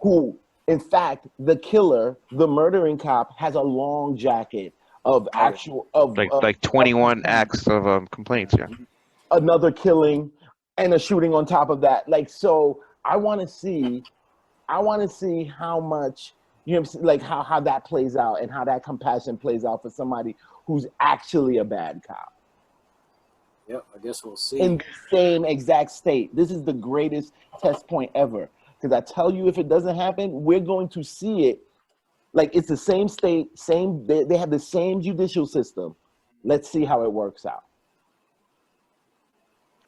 Who, in fact, the killer, the murdering cop, has a long jacket of actual like 21 acts of complaints. Yeah. Another killing and a shooting on top of that. Like, so I want to see how much, you know, like how that plays out and how that compassion plays out for somebody who's actually a bad cop. Yep, I guess we'll see. In the same exact state. This is the greatest test point ever. Because I tell you, if it doesn't happen, we're going to see it. Like, it's the same state, they have the same judicial system. Let's see how it works out.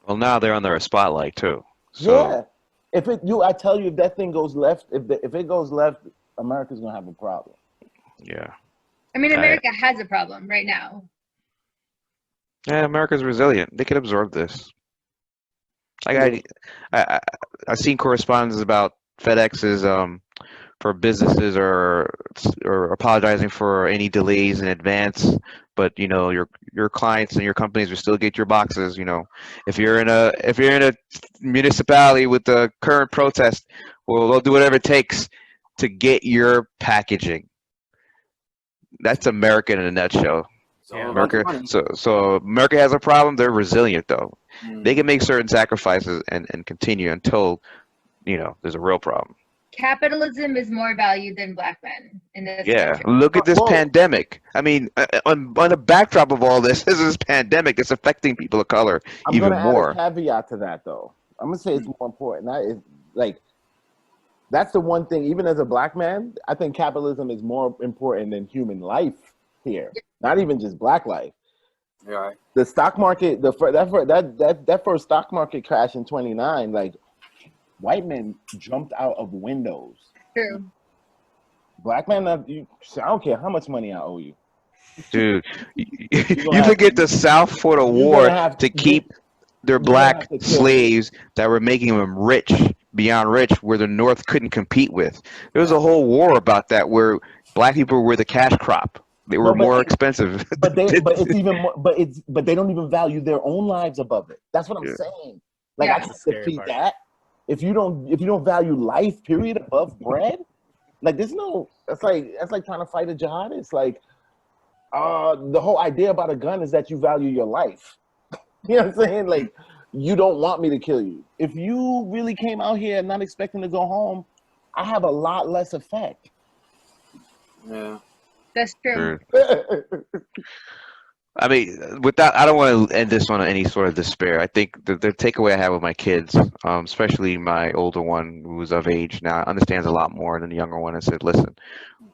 Well, now they're under a spotlight too. So. Yeah. I tell you, if that thing goes left, if it goes left, America's gonna have a problem. Yeah. I mean, America has a problem right now. Yeah, America's resilient. They can absorb this. I've seen correspondence about FedEx's for businesses or apologizing for any delays in advance, but you know your clients and your companies will still get your boxes. You know, if you're in a municipality with the current protest, well, they'll do whatever it takes to get your packaging. That's America in a nutshell. America, so America has a problem. They're resilient though. They can make certain sacrifices and continue until, you know, there's a real problem. Capitalism is more valued than black men in this country. Look at this pandemic. I mean, on the backdrop of all this, this pandemic is affecting people of color even more. I'm gonna add a caveat to that though. I'm gonna say it's more important. That is like, that's the one thing. Even as a black man, I think capitalism is more important than human life here. Not even just black life. Right. The stock market, that first stock market crash in '29, like, white men jumped out of windows. True. Black men, I don't care how much money I owe you. Dude, you could get the South for the war to keep their black slaves that were making them rich, beyond rich, where the North couldn't compete with. There was a whole war about that where black people were the cash crop. They were more expensive. But it's even more, but they don't even value their own lives above it. That's what I'm saying. Like, I can defeat that. If you don't value life, period, above bread, like that's like trying to fight a jihadist. Like, the whole idea about a gun is that you value your life. You know what I'm saying? Like, you don't want me to kill you. If you really came out here not expecting to go home, I have a lot less effect. Yeah. That's true. I mean, with that, I don't want to end this on any sort of despair. I think the takeaway I have with my kids, especially my older one who's of age now, understands a lot more than the younger one, and said, listen,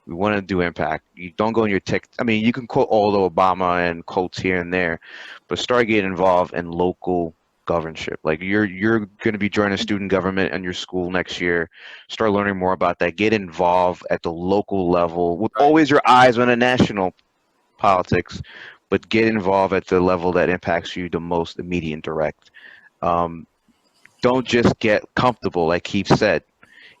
we want to do impact. You don't go in your tech. I mean, you can quote all the Obama and quotes here and there, but start getting involved in local governorship. Like, you're going to be joining student government in your school next year. Start learning more about that. Get involved at the local level with always your eyes on the national politics, but get involved at the level that impacts you the most immediate and direct. Don't just get comfortable, like Keith said.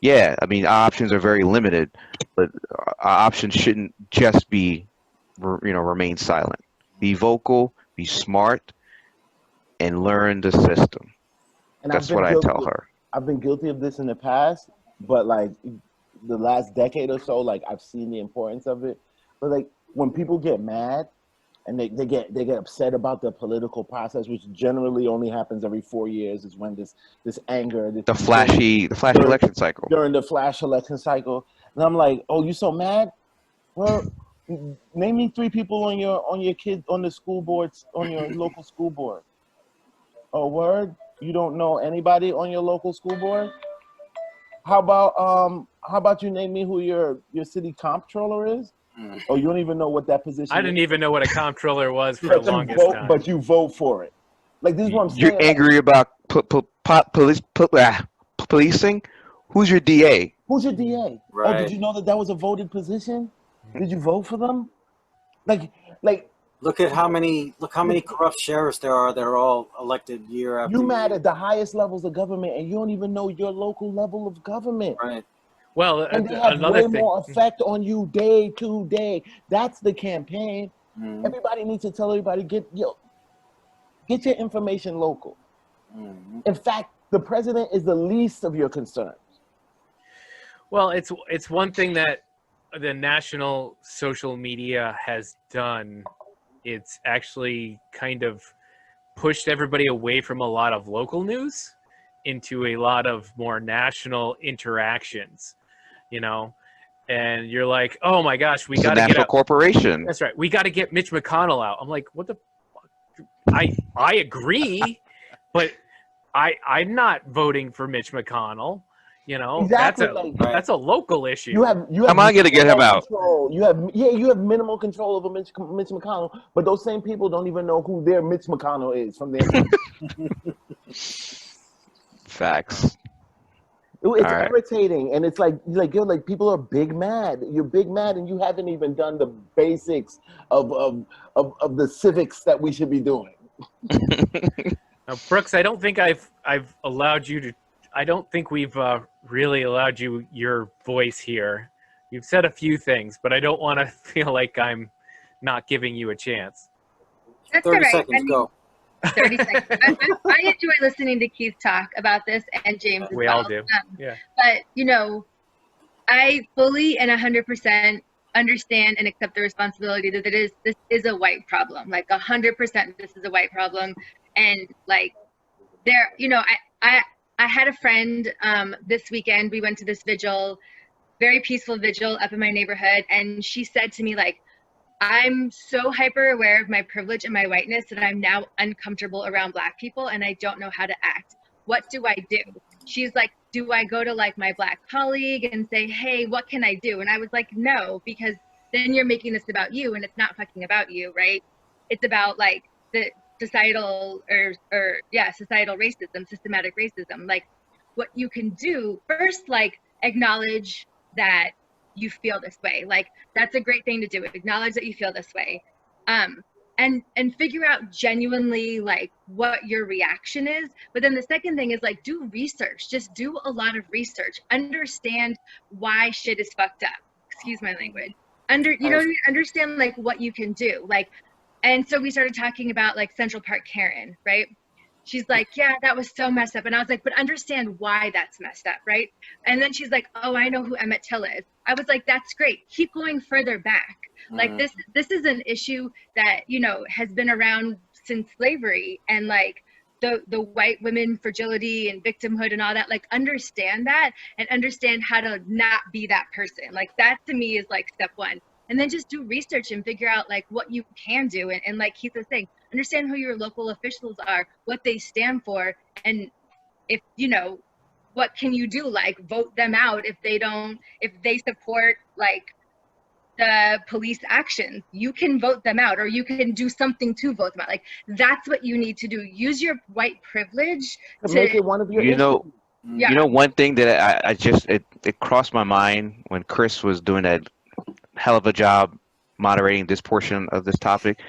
Yeah, I mean, our options are very limited, but our options shouldn't just be, remain silent. Be vocal, be smart, and learn the system. And that's what I tell her. I've been guilty of this in the past, but like the last decade or so, like I've seen the importance of it. But like, when people get mad and they get upset about the political process, which generally only happens every 4 years, is when this anger, The flashy election cycle. during the flash election cycle, and I'm like, oh, you so mad? Well, name me 3 people on your kid on the school boards on your local school board. Oh, word? You don't know anybody on your local school board? How about you name me who your city comptroller is? Oh, you don't even know what that position I didn't is? even know what a comptroller was for the longest time. But you vote for it. Like, this is what I'm saying. You're angry about policing? Who's your DA? Who's your DA? Right. Oh, did you know that was a voted position? Did you vote for them? Like Look how many corrupt sheriffs there are that are all elected year after you year. mad at the highest levels of government, and you don't even know your local level of government. Right. Well, And they have another way thing. more effect on you day to day. That's the campaign. Mhm. Everybody needs to tell everybody, get your information local. Mhm. In fact, the president is the least of your concerns. Well, it's one thing that the national social media has done. It's actually kind of pushed everybody away from a lot of local news into a lot of more national interactions, you know? And you're like, oh my gosh, we It's a got to get national a corporation. That's right. We got to get Mitch McConnell out. I'm like, what the fuck? I agree, but I'm not voting for Mitch McConnell. You know, Exactly, that's a local issue. You have Am I gonna get him out? control. You have minimal control over Mitch McConnell, but those same people don't even know who their Mitch McConnell is from their. Facts. It's right. irritating, and it's like people are big mad. You're big mad, and you haven't even done the basics of the civics that we should be doing. Now, Brooks, I don't think I've allowed you to. I don't think we've really allowed you your voice here. You've said a few things, but I don't want to feel like I'm not giving you a chance. That's 30 all right. seconds, go. 30 seconds. I enjoy listening to Keith talk about this, and James as We well. all do. Yeah. But, you know, I fully and 100% understand and accept the responsibility that this is a white problem. Like 100% this is a white problem. And like there, you know, I had a friend this weekend, we went to this vigil, very peaceful vigil up in my neighborhood. And she said to me, like, I'm so hyper aware of my privilege and my whiteness that I'm now uncomfortable around Black people and I don't know how to act. What do I do? She's like, do I go to like my Black colleague and say, hey, what can I do? And I was like, no, because then you're making this about you and it's not fucking about you, right? It's about like the societal societal racism, systematic racism. Like what you can do first, like acknowledge that you feel this way. Like that's a great thing to do. Acknowledge that you feel this way. And figure out genuinely like what your reaction is. But then the second thing is like do research. Just do a lot of research. Understand why shit is fucked up. Excuse my language. Understand like what you can do. Like, and so we started talking about like Central Park Karen, right? She's like, yeah, that was so messed up. And I was like, but understand why that's messed up, right? And then she's like, oh, I know who Emmett Till is. I was like, that's great. Keep going further back. Like this is an issue that, you know, has been around since slavery, and like the white women fragility and victimhood and all that, like understand that and understand how to not be that person. Like that to me is like step one. And then just do research and figure out like what you can do. And like Keith was saying, understand who your local officials are, what they stand for. And if, you know, what can you do? Like vote them out if they support like the police actions, you can vote them out, or you can do something to vote them out. Like that's what you need to do. Use your white privilege to make it one of your issues. Yeah. You know, one thing that I just it crossed my mind when Chris was doing that hell of a job moderating this portion of this topic.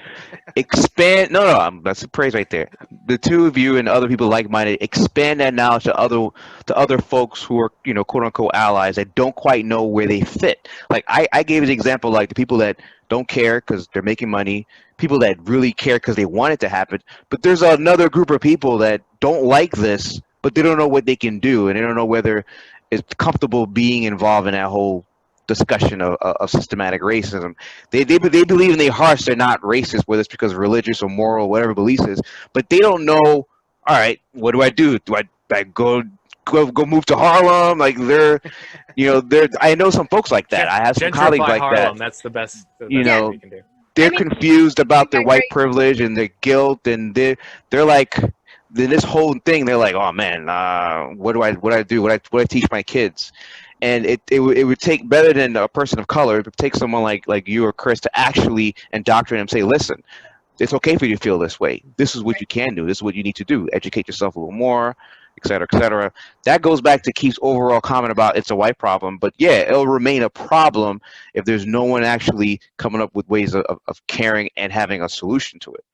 That's a praise right there. The two of you and other people like-minded, expand that knowledge to other folks who are, you know, quote unquote allies that don't quite know where they fit. Like I gave an example, like the people that don't care because they're making money, people that really care because they want it to happen. But there's another group of people that don't like this, but they don't know what they can do, and they don't know whether it's comfortable being involved in that whole discussion of systematic racism. They believe in their hearts they're not racist, whether it's because of religious or moral, whatever beliefs is, but they don't know. All right, what do I do? Do I go move to Harlem? Like they're. I know some folks like that. I have some colleagues Gentrify like Harlem. that. That's the best. You Thing know, we can do. they're I mean, confused about their I white agree. privilege and their guilt, and they're like this whole thing. They're like, oh man, what do I do? What I teach my kids? And it would take better than a person of color. It would take someone like you or Chris to actually indoctrinate them. Say, listen, it's okay for you to feel this way. This is what you can do. This is what you need to do. Educate yourself a little more, et cetera, et cetera. That goes back to Keith's overall comment about it's a white problem. But yeah, it'll remain a problem if there's no one actually coming up with ways of caring and having a solution to it.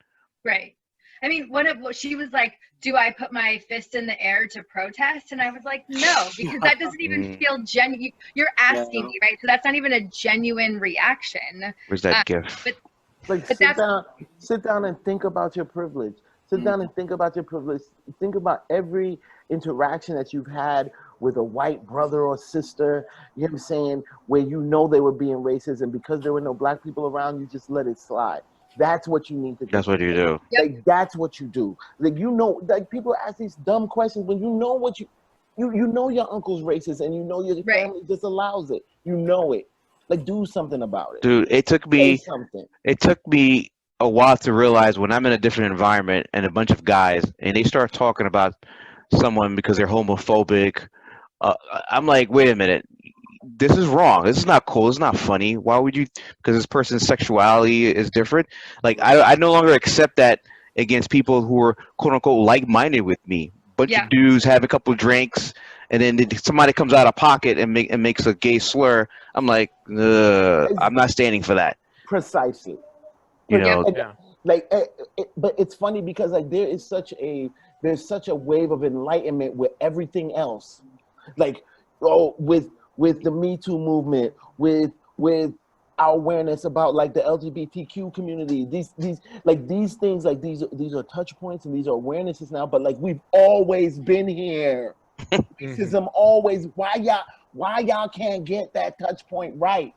Right. I mean, she was like, do I put my fist in the air to protest? And I was like, no, because that doesn't even feel genuine. You're asking me, right? So that's not even a genuine reaction. Where's that gift? Like But sit down and think about your privilege. Sit down and think about your privilege. Think about every interaction that you've had with a white brother or sister, you know what I'm saying, where you know they were being racist, and because there were no black people around, you just let it slide. That's what you need to do. That's what you do. Like that's what you do. Like like people ask these dumb questions when you know what you know your uncle's racist and you know your family just allows it. You know it. Like do something about it. Dude, it took me a while to realize when I'm in a different environment and a bunch of guys and they start talking about someone because they're homophobic. I'm like, wait a minute. This is wrong. This is not cool. It's not funny. Why would you? Because this person's sexuality is different. Like I no longer accept that against people who are quote unquote like-minded with me. Bunch of dudes have a couple of drinks, and then somebody comes out of pocket and makes a gay slur. I'm like, I'm not standing for that. Precisely. You know. Like, but it's funny because like there's such a wave of enlightenment with everything else. Like, with the Me Too movement, with our awareness about like the LGBTQ community, these things, like these are touch points and these are awarenesses now. But like we've always been here. Racism always. Why y'all can't get that touch point right?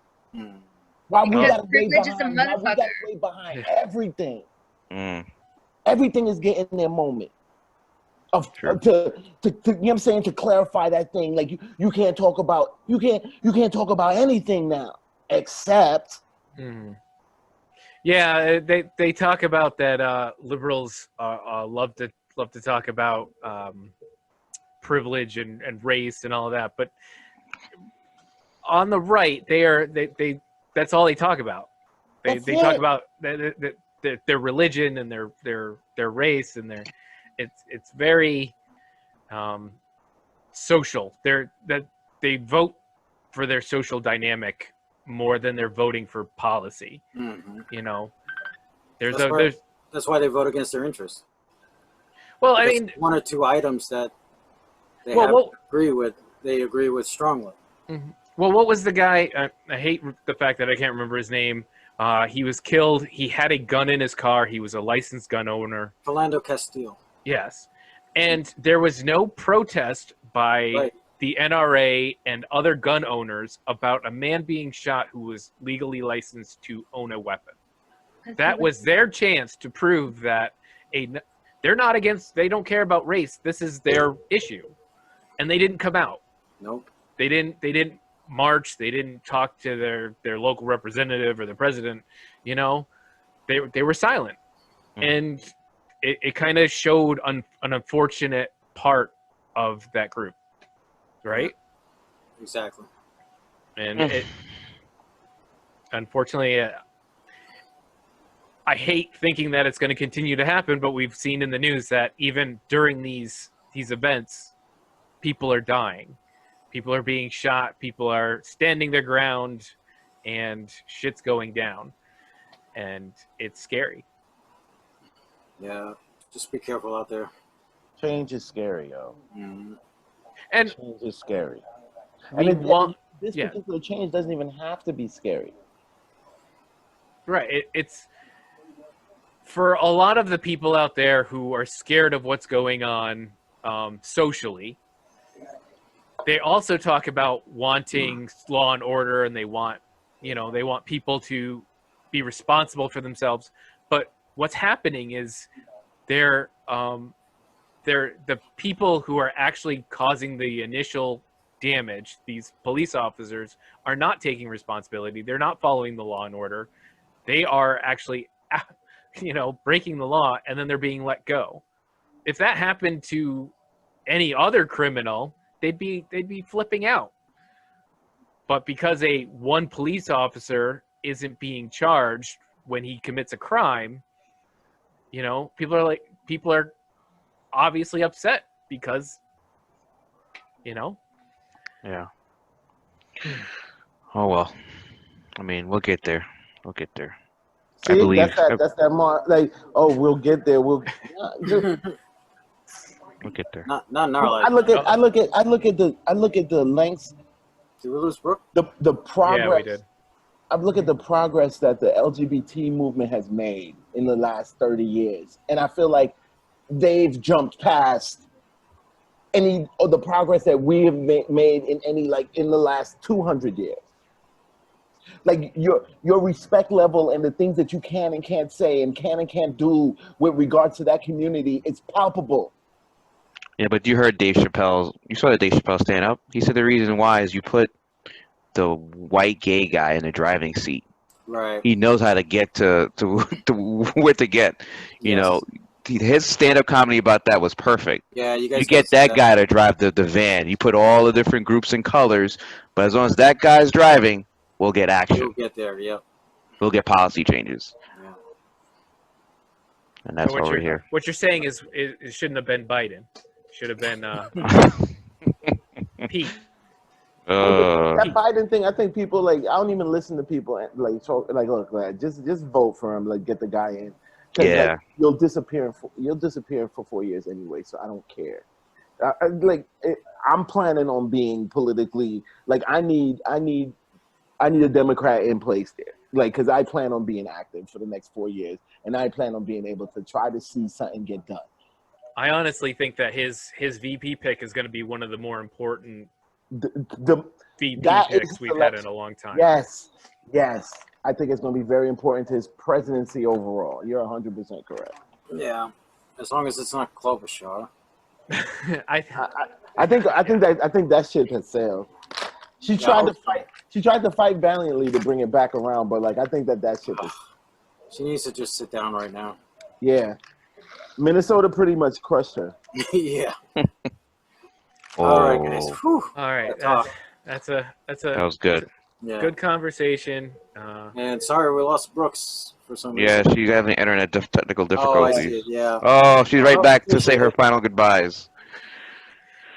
Why we gotta wait behind everything? Everything is getting their moment. To you know what I'm saying, to clarify that thing, like you can't talk about anything now except they talk about that liberals love to talk about privilege and race and all of that, but on the right they that's all they talk about. They talk about their religion and their race and their it's very social. They vote for their social dynamic more than they're voting for policy. You know, that's why they vote against their interests. Well, because I mean, one or two items that they agree with strongly. Well, what was the guy? I hate the fact that I can't remember his name. He was killed. He had a gun in his car. He was a licensed gun owner. Philando Castile. Yes. And there was no protest by the NRA and other gun owners about a man being shot who was legally licensed to own a weapon. That was their chance to prove that they're not against, they don't care about race. This is their issue. And they didn't come out. Nope. They didn't march. They didn't talk to their local representative or the president. You know, they were silent. And it kind of showed an unfortunate part of that group, right? Exactly. And unfortunately, I hate thinking that it's going to continue to happen, but we've seen in the news that even during these events, people are dying. People are being shot. People are standing their ground, and shit's going down. And it's scary. Yeah, just be careful out there. Change is scary, yo. And change is scary. This particular change doesn't even have to be scary. Right. It's for a lot of the people out there who are scared of what's going on socially. they also talk about wanting law and order, and they want people to be responsible for themselves. But what's happening is they're the people who are actually causing the initial damage. These police officers are not taking responsibility. They're not following the law and order. They are actually, breaking the law, and then they're being let go. If that happened to any other criminal, they'd be flipping out. But because one police officer isn't being charged when he commits a crime, people are obviously upset because, Yeah. Oh well. I mean, we'll get there. We'll get there. See, I believe. that's that mark. Like, oh, we'll get there. We'll We'll get there. Not in our life. I look at the lengths, Did we lose Brooke? the progress. yeah, we did. I look at the progress that the LGBT movement has made in the last 30 years, and I feel like they've jumped past any of the progress that we have made in in the last 200 years. Like your respect level and the things that you can and can't say and can't do with regards to that community, it's palpable. Yeah, but you saw the Dave Chappelle stand up. He said the reason why is you put the white gay guy in the driving seat. Right. He knows how to get to where to get. You know, his stand-up comedy about that was perfect. Yeah, you guys. You get that guy to drive the van. You put all the different groups and colors, but as long as that guy's driving, we'll get action. You'll get there. Yep. We'll get policy changes. Yeah. And that's why we're here. What you're saying is it shouldn't have been Biden. It should have been Pete. That Biden thing, I think people I don't even listen to people talk look, man, just vote for him, get the guy in. Yeah. You'll disappear for 4 years anyway, so I don't care. I'm planning on being politically I need a Democrat in place there, because I plan on being active for the next 4 years, and I plan on being able to try to see something get done. I honestly think that his VP pick is going to be one of the more important The VP that picks we've had in a long time. Yes. I think it's going to be very important to his presidency overall. You're 100% correct. Yeah, as long as it's not Klobuchar. I think that ship has sailed. She tried to fight. She tried to fight valiantly to bring it back around, but I think that ship is. She needs to just sit down right now. Yeah, Minnesota pretty much crushed her. Yeah. Oh. All right, guys. Whew. All right, that was good. Yeah. Good conversation. And sorry we lost Brooks for some reason. Yeah, she's having internet technical Oh, difficulties. I see it. Yeah. Oh, she's right back to say her final goodbyes.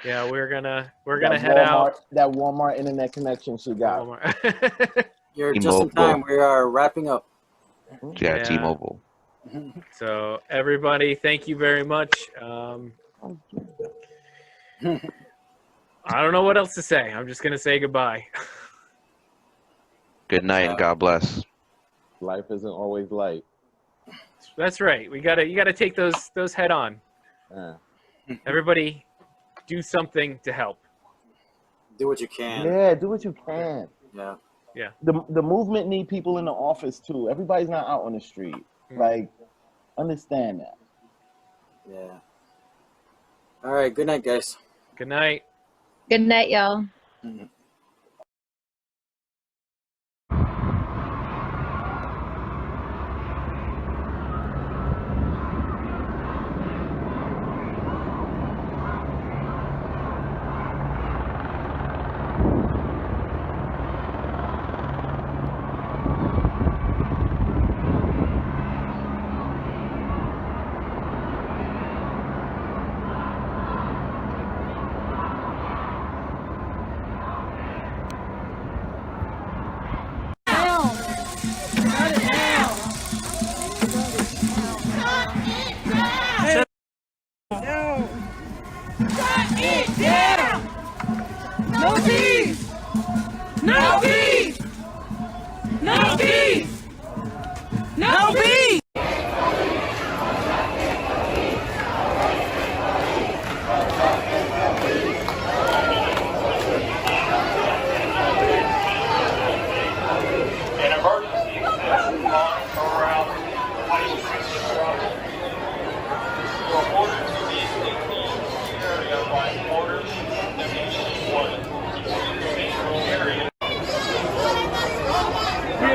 Yeah, we're gonna That head out. That Walmart internet connection she got. You're just in time. We are wrapping up. Yeah, T-Mobile. So everybody, thank you very much. I don't know what else to say. I'm just gonna say goodbye. Good night and God bless. Life isn't always light. That's right. You gotta take those head on. Everybody, do something to help. Do what you can. Yeah, do what you can. Yeah. Yeah. The movement need people in the office too. Everybody's not out on the street. Understand that. Yeah. All right. Good night, guys. Good night. Good night, y'all.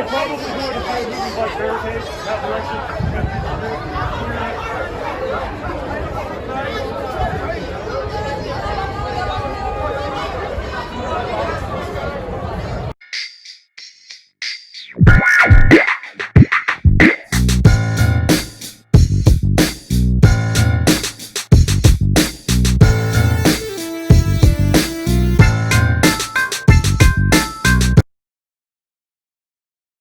probably going to try movies like Barricade, that direction, and